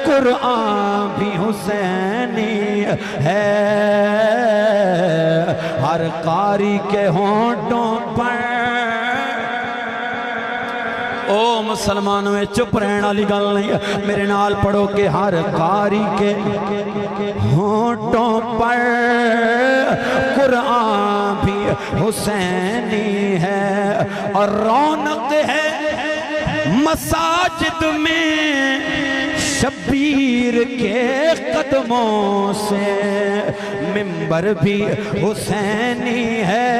قرآن بھی حسینی ہے ہر قاری کے ہونٹوں پر او مسلمانوں میں چپ رہنا لی گل نہیں میرے نال پڑھو کہ ہر قاری کے ہونٹوں پر قرآن بھی حسینی ہے اور رونق ہے مساجد میں شبیر کے قدموں سے منبر بھی حسینی ہے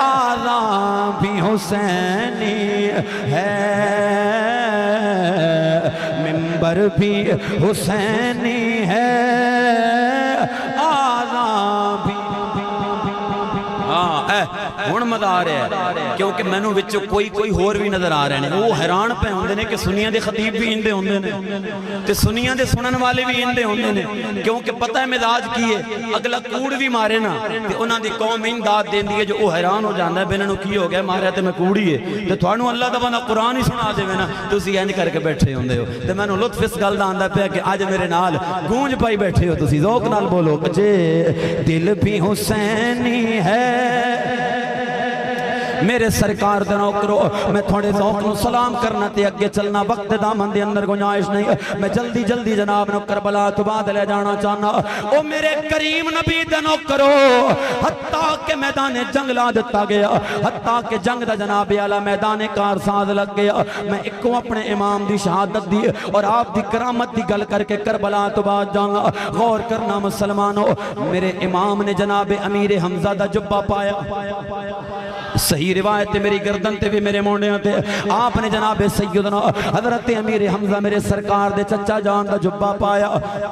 آذان بھی حسینی ہے منبر بھی حسینی ہے آذان بھی ہون مدار ہے کیونکہ مینوں وچوں کوئی ہور بھی نظر آ رہے ہیں وہ حیران پہ ہوندے نے کہ سنیاں دے خطیب بھی اندے ہوندے نے تے سنیاں دے سنن والے بھی اندے ہوندے نے کیونکہ پتہ ہے مزاج کی ہے اگلا کوڑ بھی مارے نا تے انہاں دی قوم امداد دیندی ہے جو وہ حیران ہو جاندا ہے بینوں کی ہو گیا ماریا تے میں کوڑی ہے تے تھانوں اللہ دا بندہ قرآن ہی سنا دے نا تسی انج کر کے بیٹھے ہوندے ہو تے مینوں لطف اس گل دا آندا پیا کہ اج میرے نال گونج پائی بیٹھے ہو تسی ذوق نال بولو کہ دل بھی حسینی ہے میرے سرکار دے نوکرو میں تھوڑے ذوق نو سلام کرنا تے اگے چلنا وقت دامن دے اندر گنجائش نہیں میں جلدی جناب نو کربلا تو بعد لے جانا چاہنا او میرے کریم نبی دے نوکرو حتیٰ کہ میدان جنگ لا دیتا گیا حتیٰ کہ جنگ دا جناب اعلیٰ میدان کارساز لگ گیا میں اکو اپنے امام دی شہادت دی اور آپ دی کرامت دی گل کر کے کربلا تو بعد جانا غور کرنا مسلمانوں میرے امام نے جناب امیر حمزہ دا جبہ پایا صحیح روایت میری گردن تے بھی میرے مونڈیاں تے آپ نے جناب سیدنا حضرت امیر حمزہ میرے سرکار دے چچا جان دا جبہ پایا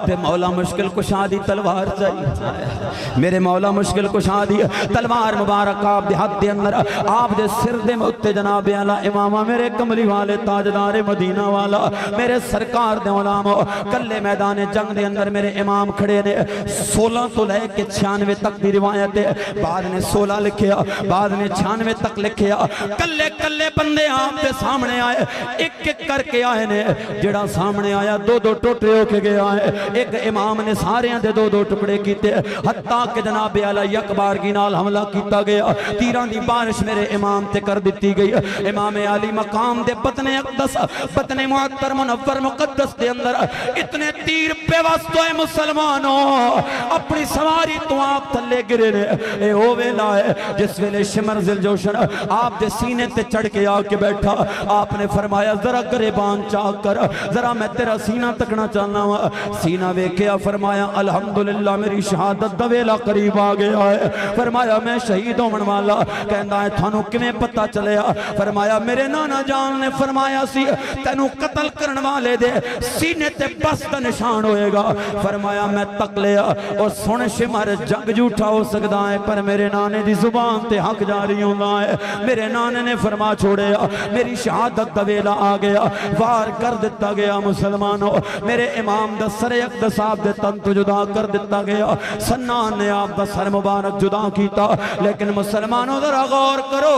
تے مولا مشکل کشا دی تلوار چاہیے میرے مولا مشکل کشا دی تلوار مبارک آپ دے ہاتھ دے اندر آپ دے سر دے متے جناب اعلیٰ امامہ میرے کملی والے تاجدار مدینہ والا میرے سرکار دے علامہ کلے میدان جنگ دے اندر میرے امام کھڑے نے 16 تو لے کے 96 تک دی روایت ہے بعد نے 16 لکھیا بعد نے 96 تک تک لکھیا کلے کلے بندے آپ دے سامنے آئے ایک ایک کر کے آئے نے جڑا سامنے آیا دو دو ٹوٹے ہو کے گیا ہے ایک امام نے سارے دے دو دو ٹکڑے کیتے حتیٰ کہ جناب علی اکبر کی نال حملہ کیتا گیا تیران دی بارش میرے امام تے کر دیتی گئی امام علی مقام دے بطن اقدس بطن معطر منور مقدس دے اندر اتنے تیر پہ واسطوئے مسلمانوں اپنی سواری تو آپ تھلے گرے نے اے او ویلا ہے جس ویلے شمر ذوالجوشن آپ دے سینے تے چڑھ کے آ کے بیٹھا آپ نے فرمایا ذرا گریبان چاہ کر ذرا میں تیرا سینہ تکنا چاہنا ہوا سینہ ویکھیا فرمایا الحمدللہ میری شہادت دا ویلا قریب آ گیا ہے فرمایا میں شہید ہون والا کہندا ہے تھانوں کیویں پتہ چلیا فرمایا میرے نانا جان نے فرمایا سی تینوں قتل کرن والے دے سینے تے بس دا نشان ہوئے گا فرمایا میں تک لیا اور سن شمر جنگ جھوٹا ہو سکتا ہے پر میرے نانے دی زبان تے حق جاری ہونا ہے میرے نانے نے فرما چھوڑیا میری شہادت دا ویلا آ گیا وار کر دیتا گیا مسلمانوں میرے امام دا سر اقدس آپ دے تن تو جدا کر دیتا گیا سنان نے آپ دا سر مبارک جدا کیتا لیکن مسلمانوں ذرا غور کرو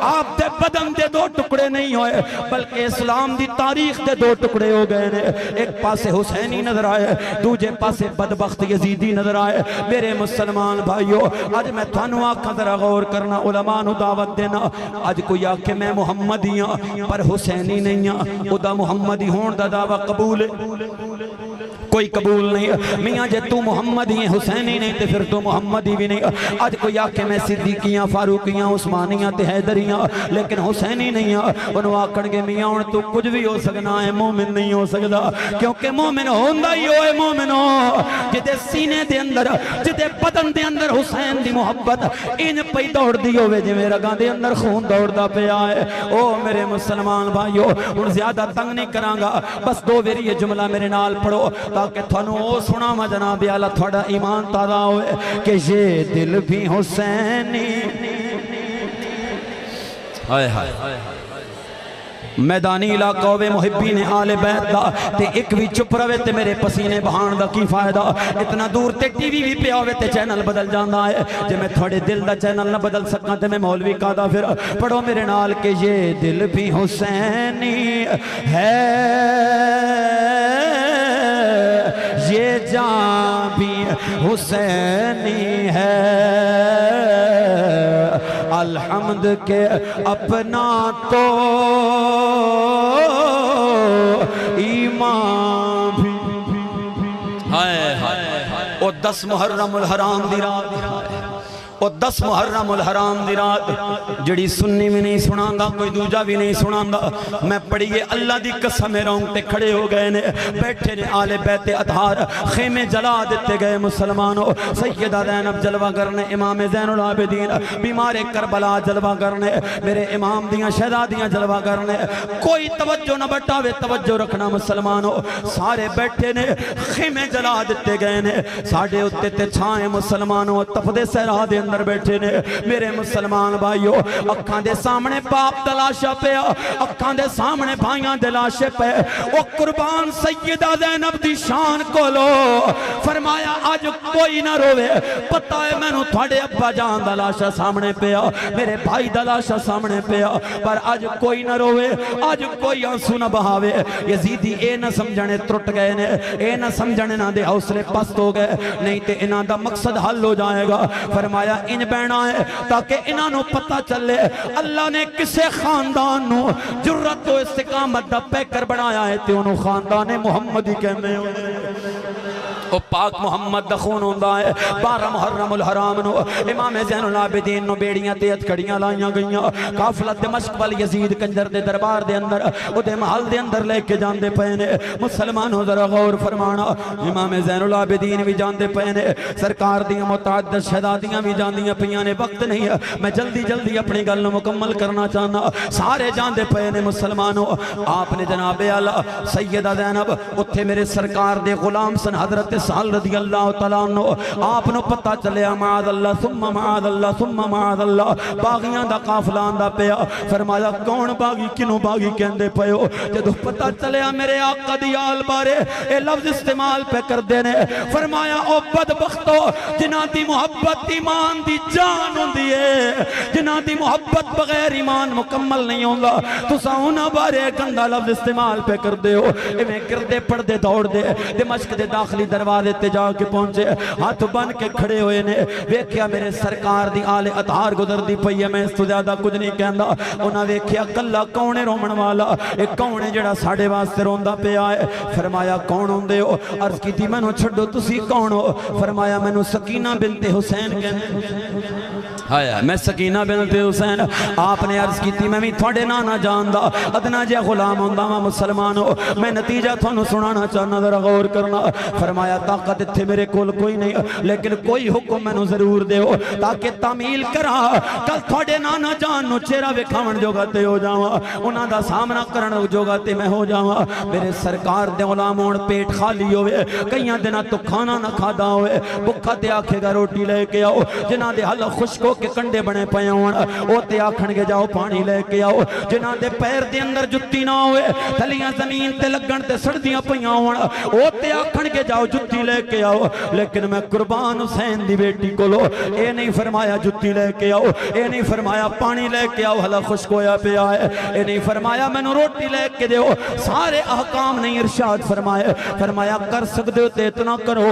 آپ دے بدن دے دو ٹکڑے نہیں ہوئے بلکہ اسلام دی تاریخ دے دو ٹکڑے ہو گئے نے ایک پاسے حسینی نظر آئے دوجے پاسے بدبخت یزیدی نظر آئے میرے مسلمان بھائیو آج میں تھانوں آکھاں ذرا غور کرنا علماء نو دعوت دینا آج کوئی آکھے میں محمدی ہاں پر حسینی نہیں ہاں او دا محمدی ہون دا دعویٰ قبول ہے کوئی قبول نہیں میاں جے تو محمدی ہیں حسینی نہیں تے پھر تو محمدی بھی نہیں آج کوئی آکھے میں صدیقیاں فاروقیاں عثمانیاں تے حیدریاں لیکن حسینی نہیں انہوں آکھن گے میاں ان تو کچھ بھی ہو سکنا ہے مومن نہیں ہو سکتا کیونکہ مومن ہوندہ ہی ہوئے مومنوں جدے سینے دے اندر جدے بدن دے اندر حسین دی محبت ان پہ دوڑ دی ہوئے جے میرا گاں دے اندر خون دوڑ دا پہ آئے او میرے مسلمان بھائیو ان زیادہ تنگ نہیں کرانگا بس دو ویری یہ جملہ میرے نال پڑھو تاکہ تھانوں او سنا ما جناب اعلی تھوڑا ایمان تازہ ہوئے کہ یہ دل بھی حسینی ہائے ہائے میدانی علاقہ ہوئے محبین آل بیت دا تے ایک بھی چپ روے تے میرے پسینے بہان دا کی فائدہ اتنا دور تے ٹی وی بھی پہ ہوئے تے چینل بدل جاندہ ہے جے میں تھوڑے دل دا چینل نہ بدل سکاں تے میں مولوی کہا پھر پڑھو میرے نال کہ یہ دل بھی حسینی ہے یہ جان بھی حسینی ہے الحمد کے اپنا تو ایمان بھی ہائے ہائے او 10 محرم الحرام دی رات اور 10 محرم الحرام دی رات جڑی سنی بھی نہیں سناندہ کوئی دوجہ بھی نہیں سناندہ میں پڑھیے اللہ دی قسم رونگٹے کھڑے ہو گئے نے بیٹھے نے آل بیت اطہار خیمے جلا دیتے گئے مسلمانوں سیدہ زینب جلوہ کرنے امام زین العابدین بیمار کربلا جلوہ کرنے میرے امام دیاں شہزادیاں جلوہ کرنے کوئی توجہ نہ بٹاوے توجہ رکھنا مسلمانوں سارے بیٹھے نے خیمے جلا دیتے گئے نے ساڑھے اتے تے چھائیں مسلمانوں تفدے سہرہ دے اندر بیٹھے نے میرے مسلمان بھائیو اکھاں دے سامنے باپ دلاشا پہ اکھاں دے سامنے بھائیاں دلاشے پہ وہ قربان سیدہ زینب دی شان کو لو فرمایا آج کوئی نہ روے پتہ ہے میں نو تھوڑے ابا جان دلاشا سامنے پہ میرے بھائی دلاشا سامنے پہ پر آج کوئی نہ روے آج کوئی آنسو نہ بہاوے یزیدی اے نہ سمجھنے ترٹ گئے نے اے نہ سمجھنے نہ دے حوصلے پست ہو گئے نہیں تے انہاں دا مقصد حل ہو جائے گا فرمایا ان بہنا ہے تاکہ انہاں نو پتہ چلے اللہ نے کسے خاندان نو جرت و استقامت دا پیکر بنایا ہے تے انہوں خاندان محمدی کہنے ہوئے او پاک محمد دخون ہوندہ ہے 12 محرم الحرام نو امام زین العابدین نو بیڑیاں تیت کڑیاں لائیاں گئیاں قافلہ دمشق والی یزید کنجر دے دربار دے اندر او دے محل دے اندر لے کے جان دے پہنے مسلمانوں ذرا غور فرمانا امام زین العابدین بھی جان دے پہنے سرکار دیاں متعدد شہزادیاں بھی جان دیاں پیانے وقت نہیں ہے میں جلدی جلدی اپنی گل مکمل کرنا چاہنا سارے جان دے پہنے مسلمانوں آپ نے جناب اعلیٰ سیدہ زینب اتھے میرے سرکار دے غلام سن حضرت سال رضی اللہ تعالیٰ عنہ آپ نو پتہ چلیا معاذ اللہ ثم معاذ اللہ ثم معاذ اللہ باغیاں دا قافلہ آندا پیا فرمایا کون باغی کنوں باغی کہندے پیو جدو پتہ چلیا میرے آقا دی آل بارے اے لفظ استعمال پہ کر دینے فرمایا او بدبختو جنہ دی محبت ایمان دی جان ہوندی ہے جنہ دی محبت بغیر ایمان مکمل نہیں ہوندا تساں انہاں بارے گندا لفظ استعمال پہ کر دے ہو ایویں کردے پڑھدے دوڑ دے دمشق دے داخلی دروازے تے جا کے پہنچے ہاتھ بن کے کھڑے ہوئے نے ویکھیا میرے سرکار دی آل اطہار گزر دی پئی ہے میں اس تو زیادہ کچھ نہیں کہندا انہاں ویکھیا کلا کون ہے رومن والا اے کون ہے جڑا ساڈے واسطے روندا پیا ہے فرمایا کون ہوندے ہو عرض کیتی مینوں چھڈو تسی کون ہو فرمایا مینوں سکینہ بنت حسین کہندے ہایا میں سکینہ بنت حسین آپ نے عرض کیتی میں بھی تھوڑے نانا جاندا ادنا جے غلام ہوندا وا مسلمان ہو میں نتیجہ تھانوں سنانا چاہنا ذرا غور کرنا فرمایا طاقت اتھے میرے کول کوئی نہیں لیکن کوئی حکم مینوں ضرور دیو تاکہ تعمیل کرا کل تھوڑے نانا جان نو چہرہ وکھاون جوگا تے ہو جاواں انہاں دا سامنا کرن جوگا تے میں ہو جاواں میرے سرکار دے غلام ہون پیٹ خالی ہوئے کئیاں دناں تو کھانا نہ کھادا ہوئے بھکھا تے آکھے گا روٹی لے کے آؤ جنہاں دے حل خشک ہو کے کنڈے بنے پئے ہون او تے آکھن گے جاؤ پانی لے کے آؤ جنہاں دے پیر دے اندر جُتی نہ ہوئے تھلیاں زمین تے لگن تے سڑدیاں پئیاں ہون او تے آکھن گے جاؤ جُتی لے کے آؤ لیکن میں قربان حسین دی بیٹی کولو اے نہیں فرمایا جُتی لے کے آؤ اے نہیں فرمایا پانی لے کے آؤ حل خشک ہویا پیا ہے اے نہیں فرمایا مینوں روٹی لے کے دیو سارے احکام نہیں ارشاد فرمائے فرمایا کر سکدے ہو تے اتنا کرو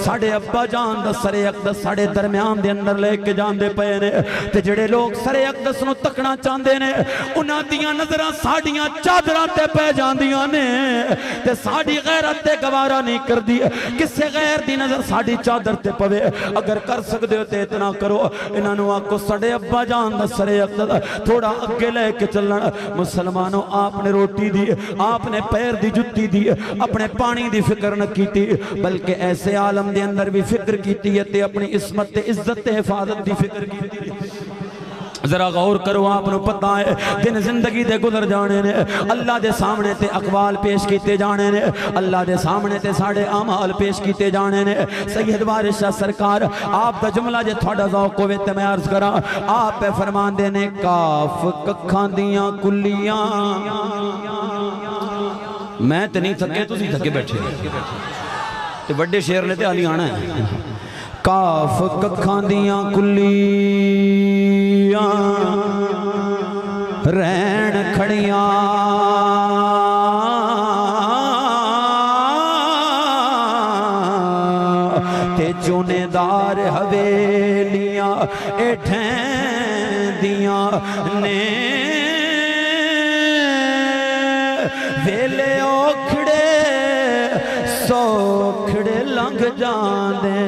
ساڈے ابا جان دا سر اقدس ساڈے درمیان دے اندر لے کے جاندے پئے نے تے جڑے لوگ سر اقدس نو تکنا چاہندے نے انہاں دیاں نظراں ساڈیاں چادراں تے پے جاندیاں نے تے ساڈی غیرت تے گوارا نہیں کردی کسے غیر دی نظر ساڈی چادر تے پوے اگر کر سکدے ہو تے اتنا کرو انہاں نو آکو ساڈے ابا جان دا سر اقدس تھوڑا اگے لے کے چلن مسلمانوں آپ نے روٹی دی آپ نے پیر دی جُتی دی اپنے پانی دی فکر نہ کیتی بلکہ ایسے عالم دے اندر بھی فکر کیتی ہے تے اپنی عصمت تے عزت تے حفاظت دی فکر کیتی ذرا غور کرو آپ نو پتہ ہے دن زندگی دے گزر جانے نے اللہ دے سامنے تے اقوال پیش کیتے جانے نے اللہ دے سامنے تے ساڑے اعمال پیش کیتے جانے نے سید وارث شاہ سرکار آپ دا جملہ جے تھوڑا ذوق ہوئے تے میں عرض کراں آپ پہ فرمان دینے کاف ککھاں دیاں کلیاں میں تے نہیں تھکے تسی تھکے بیٹھے تے بڑے شیر نے تے علی آنا ہے کاف ککھاں دیاں کلیاں رین کھڑیاں تے چونے دار حویلیاں اٹھیں دیاں نے ویلے اوکھڑے سوکھڑے لنگ جاندے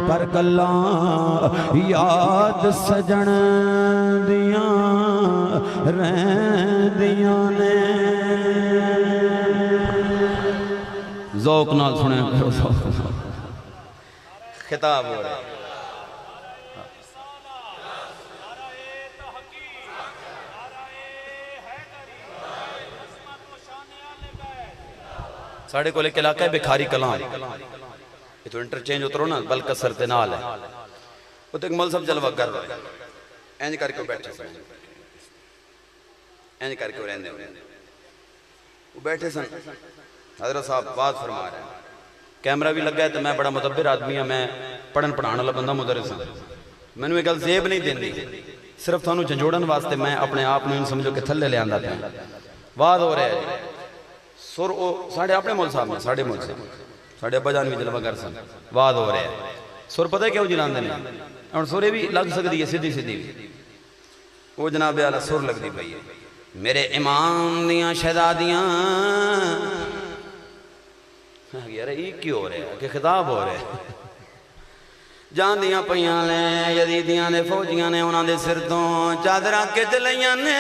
پر گلاں یاد سجن دیاں رہندیاں نے ذوق نال سنے خطاب ہو رہا ہے ساڑھے کو لے کے علاقہ ہے بکھاری کلام یہ تو انٹرچینج اترو نا بلکہ سرطنال ہے وہ تو ایک مول صاحب جلوہ کر رہا ہے اینج کر کے بیٹھے سن اینج کر کے رہنے وہ بیٹھے سن حضرت صاحب بات فرما رہے ہیں کیمرہ بھی لگا ہے تو میں بڑا مدبر آدمی ہوں میں پڑھن پڑھانا اللہ بندہ مدرس ہوں میں نے ایک گل زیب نہیں دین دی صرف تھانوں جھنجوڑن واسطے میں اپنے آپ نے ان سمجھو کہ تھلے لے آندہ تھا وعد ہو رہے ہیں سر ساڑھے اپنے مول صاحب میں ساڑھے مول سے ساڑھے ابا جان بھی جلوہ گر سن وعد ہو رہے ہیں سر پتہ ہے کیا ہو جنان دینے اور سورے بھی لگ سکتی ہے سیدھی سیدھی بھی وہ جناب اعلیٰ سر لگ دی بھئی میرے امام دیاں شہزادیاں یار یہ کیوں ہو رہے ہیں کہ خطاب ہو رہے ہیں جان دیاں پہیاں لیں یزیدیاں نے فوجیاں نے انہاں دے سر تو چادرہ کے چلیاں نے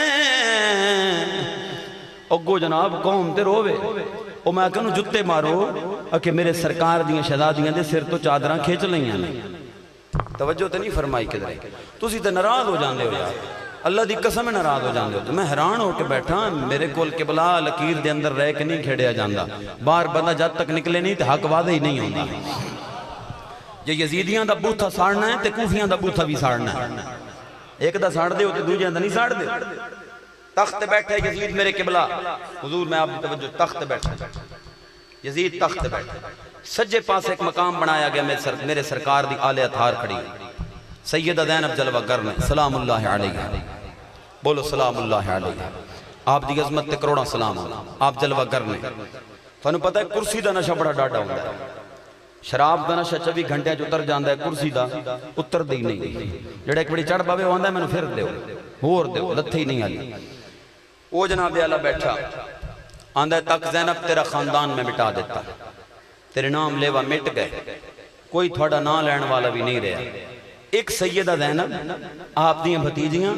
اگو جناب قوم تے روے او میں کہنوں جتے مارو کہ میرے سرکار دیاں شہزادیاں دے سر تو چادراں کھیچ لیاں نے توجہ تے نہیں فرمائی کدھر تسی تے ناراض ہو جاندے ہو یار اللہ دی قسم ناراض ہو جاندے ہو تو میں حیران ہو کے بیٹھا میرے کول قبلہ لکیر دے اندر رہ کے نہیں کھیڑیا جاندا باہر بندہ جد تک نکلے نہیں تے حق وعدہ ہی نہیں ہوندا جے یزیدیاں دا بوتھا ساڑنا ہے تے کوفیاں دا بوتھا بھی ساڑنا ہے ایک دا ساڑ دے ہو تے دوجے دا نہیں ساڑ دے تخت بیٹھے یزید میرے قبلہ حضور میں آپ کی توجہ تخت بیٹھے یزید تخت بیٹھے سجے پاس ایک مقام بنایا گیا میرے سرکار دی آل اطہار کھڑی سیدہ زینب جلوہ گر نے سلام اللہ علیہ بولو سلام اللہ علیہ آپ دی عظمت تے کروڑا سلام آپ جلوہ گر نے تھانو پتہ ہے کرسی دا نشہ بڑا ڈاڈا ہوندہ ہے شراب دا نشہ 24 گھنٹے جو اتر جاندہ ہے کرسی دا اتر دی نہیں جڑا ایک بڑی چڑھ باوے ہوندہ ہے میں نے پھر دیو ہور دیو لتھے ہی نہیں آلی وہ جناب اعلیٰ بیٹھا آندہ ہے تک زینب تیرا خاندان میں مٹا دیتا تیرے نام لیوا مٹ گئے کوئی تھوڑا نام لین والا بھی نہیں رہا ایک سیدہ زینب آپ دیاں بھتیجیاں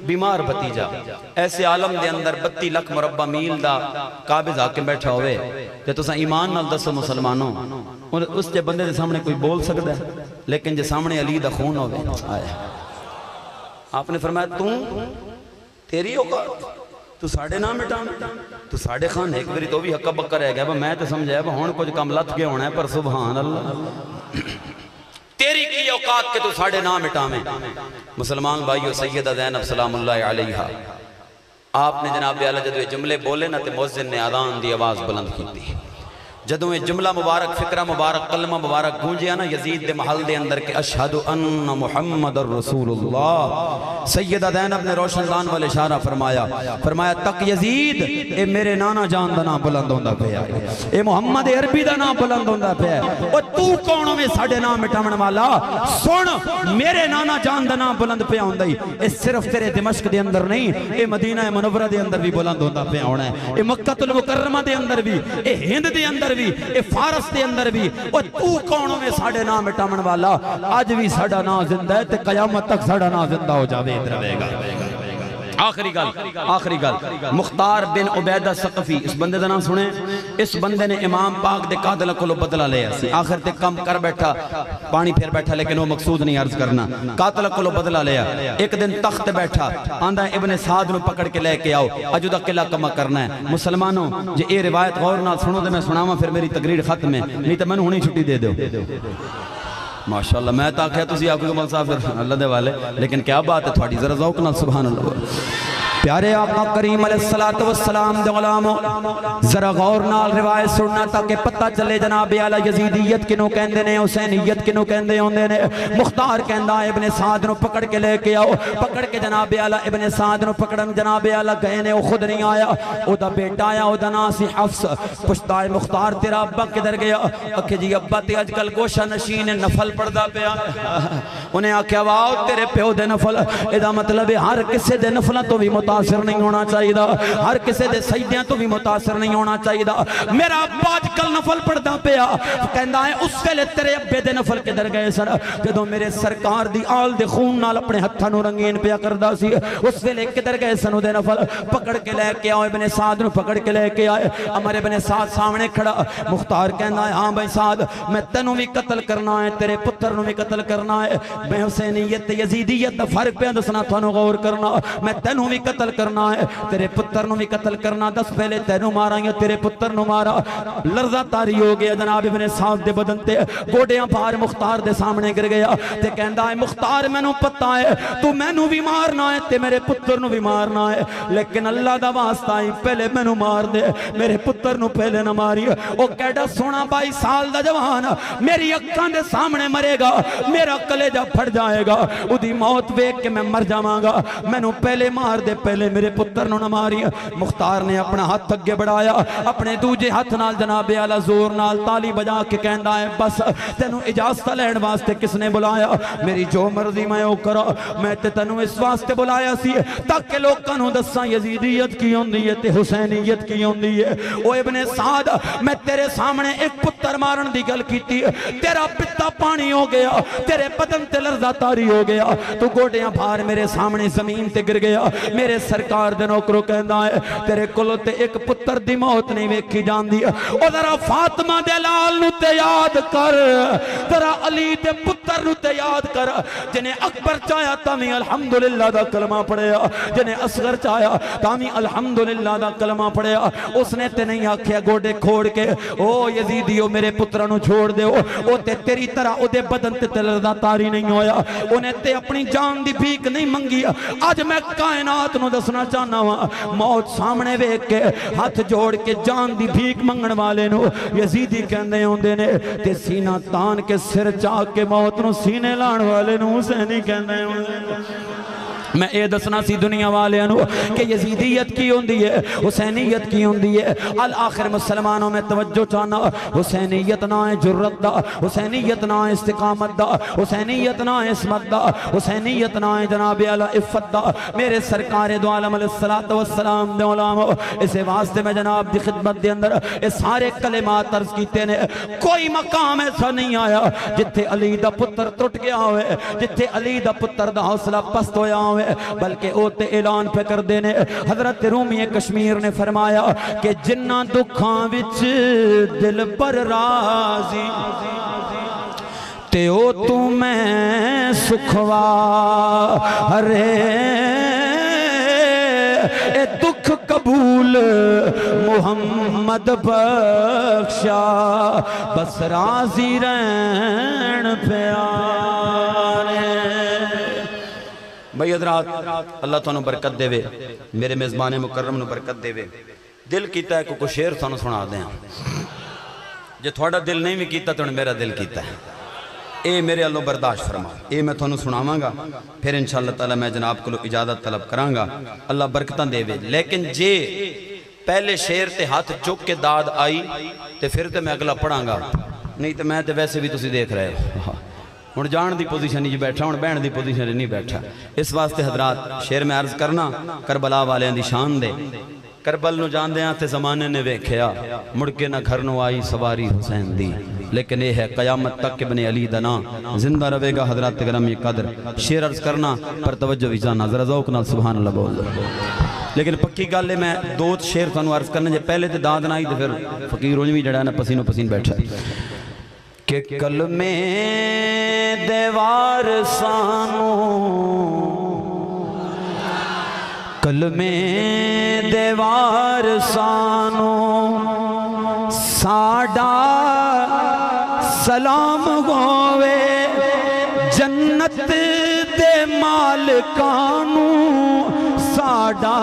بیمار بھتیجا ایسے عالم دے اندر 32 لاکھ مربع میل دا قابض آ کے بیٹھا ہوئے کہ تساں ایمان نال دسو مسلمانوں اس جے بندے دے سامنے کوئی بول سکتا ہے لیکن جے سامنے علی دا خون ہوئے آیا آپ نے فرمایا تیری اوقات تو ساڑھے نام مٹا تو ساڑھے خان ایک بری تو بھی حقہ بکہ رہ گیا میں تو سمجھایا ہون کچھ کم لت کے ہونا ہے پر سبحان اللہ تیری کی اوقات کے تو ساڑھے نام مٹا میں مسلمان بھائیو سیدہ زینب سلام اللہ علیہ آپ نے جناب اعلیٰ جدو یہ جملے بولے نا تے مؤذن نے آدان دی آواز بلند کی تھی جدو یہ جملہ مبارک فکرہ مبارک کلمہ مبارک گونجیا نا یزید دے محل دے اندر کہ اشہد ان محمد الرسول اللہ سیدہ زینب نے روشن دان والے اشارہ فرمایا تک یزید اے میرے نانا جان دا نام بلند ہوندہ پیا اے محمد عربی دا نام بلند ہوندہ پیا اور تو کونوں میں ساڑھے نام مٹامن والا سن میرے نانا جان دا نام بلند پیا ہوندہ ہی اے صرف تیرے دمشق دے اندر نہیں اے مدینہ منورہ دے اندر بھی بلند ہوندہ پیا ہونا ہے اے مکہ المکرمہ دے اندر بھی اے ہند دے اندر بھی اے فارس دے اندر بھی اور تو کونوں میں ساڑھے نام مٹامن والا آج بھی ساڑھا نام زندہ ہے تے قیامت تک ساڑھا نام زندہ ہو جاوے ادھر رہے گا آخری گل مختار بن عبیدہ ثقفی اس بندے دا نام سنیں اس بندے نے امام پاک دے قاتل کو بدلہ لے ایسی آخر تے کم کر بیٹھا پانی پھر بیٹھا لیکن وہ مقصود نہیں عرض کرنا قاتل کو بدلہ لیا ایک دن تخت بیٹھا آندہ ابن سعد نو پکڑ کے لے کے آؤ اجودہ قلعہ کما کرنا ہے مسلمانوں جے اے روایت غور نال سنو دے میں سناواں پھر میری تقریر ختم ہے نہیں تو میں نے ہونی چھٹی دے دو ماشاءاللہ میں تاکہ تسی آپ کو ملسافر اللہ دے والے لیکن کیا بات ہے تھوڑی ذرا ذوق نال سبحان اللہ پیارے آقا کریم علیہ السلام دے غلاموں ذرا غور نال روایت سننا تاکہ پتہ چلے جناب اعلیٰ یزیدیت کنو کہندے نے حسینیت کنو کہندے ہوندے نے مختار کہندا ابن سعد نو پکڑ کے لے کے آؤ پکڑ کے جناب اعلیٰ ابن سعد نو پکڑن جناب اعلیٰ گئے نے وہ خود نہیں آیا او دا بیٹا آیا او دا نام سی حفص پشتائے مختار تیرا ابا کدھر گیا اکھے جی ابا تے اج کل گوشہ نشین نفل پڑھدا پیا انہیں آکھیا واؤ تیرے پیو دے نفل ادا مطلب ہے ہر کسے دے نفلوں تو بھی متاثر نہیں ہونا چاہیے ہر کسے دے سجدیاں تو بھی متاثر نہیں ہونا چاہیے میرا ابا اج کل نفل پڑھدا پیا کہندا ہے اس ویلے تیرے ابے دے نفل کدھر گئے سن جدوں میرے سرکار دی آل دے خون نال اپنے ہتھاں نوں رنگین پیا کردا سی اس ویلے کدھر گئے سن دے نفل پکڑ کے لے کے آؤ ابن سعد نو پکڑ کے لے کے آئے ہمارے ابن سعد سامنے کھڑا مختار کہندا ہے ہاں بھائی سعد میں تینوں بھی قتل کرنا ہے تیرے پتر نوں بھی قتل کرنا ہے میں حسینیت یزیدیت دا فرق پہ دسنا تھانوں غور کرنا میں تینوں بھی قتل کرنا ہے تیرے پتر نوں بھی قتل کرنا دس پہلے تینوں مارا یا تیرے پتر نوں مارا لرزہ تاری ہو گیا جناب ابن سعد دے بدن تے گوڑیاں بھار مختار دے سامنے گر گیا تے کہندا ہے مختار میں نوں پتہ ہے تو میں نوں بھی مارنا ہے تے میرے پتر نوں بھی مارنا ہے لیکن اللہ دا واسطہ ہی پہلے میں نوں مار دے میرے پتر نوں پہلے نہ ماری او کیڑا سونا 22 سال دا جوان میری اکھاں دے سامنے مرے گا میرا کلیجہ پھٹ جائے گا اودی موت ویکھ کے میں مر جاواں گا میں نوں پہلے مار دے پہلے میرے پتر نوں نہ ماری مختار نے اپنا ہاتھ اگے بڑھایا اپنے دوجے ہاتھ نال جناب اعلیٰ زور نال تالی بجا کے کہندا ہے بس تینوں اجازت لین واسطے کس نے بلایا میری جو مرضی میں او کرا میں تے تینوں اس واسطے بلایا سی تاکہ لوکاں نوں دساں یزیدیت کی ہوندی ہے تے حسینیت کی ہوندی ہے او ابن سعد میں تیرے سامنے ایک پتر مارن دی گل کیتی تیرا پتا پانی ہو گیا تیرے بدن تے لرزہ تاری ہو گیا تو گوڑیاں بھار میرے سامنے زمین تے گر گیا میرے سرکار دے نوکرو کہندا ہے تیرے کولو تے ایک پتر دی موت نہیں ویکھی جاندی او ذرا فاطمہ دے لال نو تے یاد کر ذرا علی دے پتر نو تے یاد کر جنہیں اکبر چاہیا تامی الحمدللہ دا کلمہ پڑھیا جنہیں اصغر چاہیا تامی الحمدللہ دا کلمہ پڑھیا اس نے تے نہیں آکھیا گوڑے کھوڑ کے او یزیدیو میرے پترانو چھوڑ دے او تے تیری طرح او دے بدن تے تلردہ تاری نہیں ہویا انہیں تے اپنی جان دی بھیک نہیں منگی آج میں کائنات نو دسنا چاہنا ہوا موت سامنے ویک کے ہاتھ جوڑ کے جان دی بھیک منگن والے نو یزیدی کہندے ہوندے نے تے سینہ تان کے سر چاک کے موت نو سینے لان والے نو حسینی کہندے ہوندے میں اے دسنا سی دنیا والے انو کہ یزیدیت کی ہوندی ہے حسینیت کی ہوندی ہے الآخر مسلمانوں میں توجہ چاہنا حسینیت نہ جرت دا حسینیت نہ استقامت دا حسینیت نہ عصمت دا حسینیت نہ جناب اعلی عفت دا میرے سرکار دو عالم علیہ السلام دے علماء اسے واسطے میں جناب دی خدمت دے اندر اس سارے کلمات عرض کیتے نے کوئی مقام ایسا نہیں آیا جتھے علی دا پتر ٹوٹ گیا ہوئے جتھے علی دا پتر دا حوصلہ پست ہویا ہوئے بلکہ او تے اعلان پہ کر دینے حضرت رومی کشمیر نے فرمایا کہ جنہ دکھاں وچ دل پر راضی تے او تو میں سکھوا ہرے اے دکھ قبول محمد بخشا بس راضی رہن پیارے بھائی حضرات اللہ تانوں برکت دے وے میرے میزبان مکرم نو برکت دے وے دل کیتا ہے کوئی شعر تانوں سنا دیں جو تھوڑا دل نہیں بھی کیتا تو میرا دل کیتا ہے اے میرے اللہ برداشت فرما اے میں تانوں سناواں گا پھر انشاءاللہ تعالی میں جناب کو اجازت طلب کراں گا اللہ برکتاں دے وے لیکن جے پہلے شعر تے ہاتھ چک کے داد آئی تے پھر تے میں اگلا پڑھاں گا نہیں تے میں تے ویسے بھی تسی دیکھ رہے ہو ہن جان دی پوزیشن نہیں بیٹھا ہن بہن دی پوزیشن نہیں بیٹھا اس واسطے حضرات شعر میں عرض کرنا کربلا والیاں دی شان دے کربل نو جان دیاں تے زمانے نے ویکھیا مڑ کے نہ گھر نو آئی سواری حسین دی لیکن یہ ہے قیامت تک ابن علی دنا زندہ رہے گا حضرات گرامی قدر شعر عرض کرنا پر توجہ بھی جانا ذرا ذوق نال سبحان اللہ بول لیکن پکی گل ہے میں دو شعر تانوں عرض کرنا جے پہلے تے داد نہ آئی تے پھر فقیر اونجوی جڑا نا پسینو پسین بیٹھا کہ کلمے دیوار سانو کلمے دیوار سانو ساڈا سلام ہووے جنت دے مالکانو ساڈا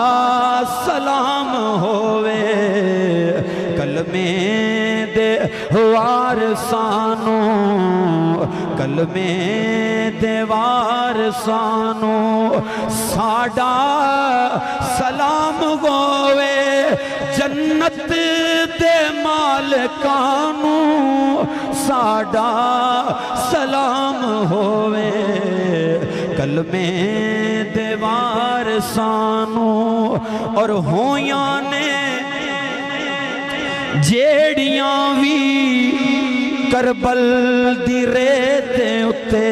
سلام ہووے کلمے دے وارثانو کلمے دے وارثانو ساڈا سلام ہووے جنت دے مالکانو ساڈا سلام ہووے کلمے دے وارثانو اور ہویاں نے جیڑیاں وی کربل دی ریتے اتے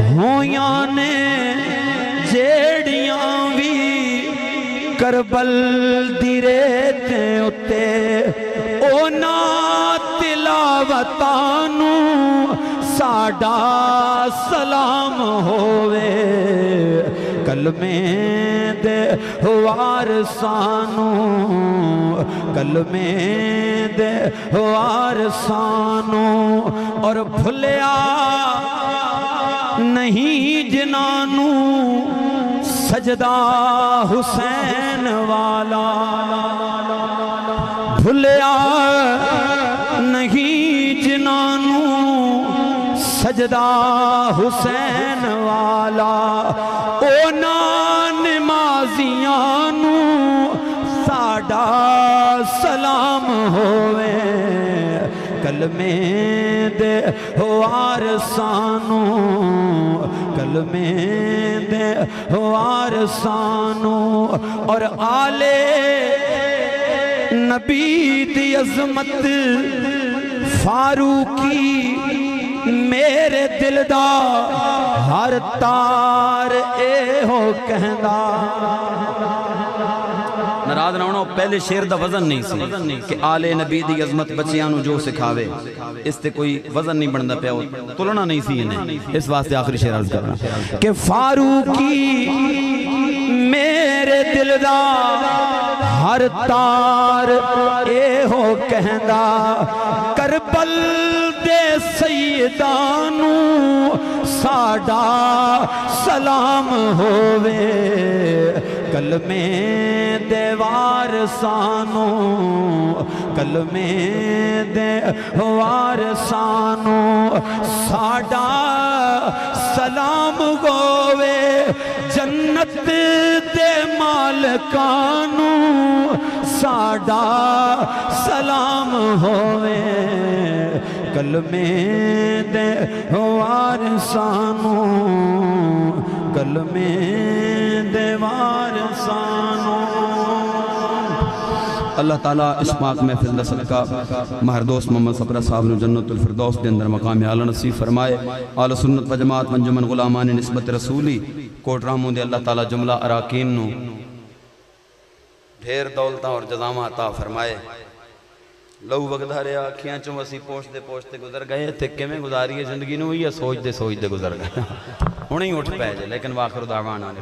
ہویاں نے جیڑیاں وی کربل دی ریتے اتے اونا تلاوتانو ساڈا سلام ہووے کلمے دے وارثانو کلمے دے وارثانو اور بھلیا نہیں جنانو سجدہ حسین والا بھلیا نہیں جنانو سجدہ حسین والا اونا نمازیانو ساڈا سلام ہووے کلمے دے وارثانو کلمے دے وارثانو اور آلے نبی دی عظمت فاروقی میرے دل دا ہر تار اے ہو کہندا ناراض نہ ہونا پہلے شیر دا وزن نہیں سی کہ آل نبی دی عظمت بچیاں نو جو سکھاوے اس تے کوئی وزن نہیں بندا پیا تلنا نہیں سی انہیں اس واسطے آخری شیر عرض کرنا کہ فاروقی میرے دل دا ہر تار اے ہو کہندا کربل دے سیدانو ساڈا سلام ہووے کلمے دے وارثانو کلمے دے وارثانو ساڈا سلام ہووے جنت دے مالکانو ساڈا سلام ہووے کلمے دے وارثانو کلمے دے وارثانو اللہ تعالیٰ اس پاک محفل دا صدقہ مہر دوست محمد صبرہ صاحب نے جنت الفردوس دے اندر مقام اعلی نصیب فرمائے آل سنت و جماعت منجمن غلامان نسبت رسولی کوٹ رحموں دے اللہ تعالیٰ جملہ اراکین نو ڈھیر دولتاں اور جزامہ عطا فرمائے لو وقت رہے آکھیاں چوں وسی پوچھتے پوچھتے گزر گئے تھے کہ میں گزاری ہے زندگی نو یا سوچ دے گزر گئے انہیں اٹھ پہ جے لیکن واخر دعوانا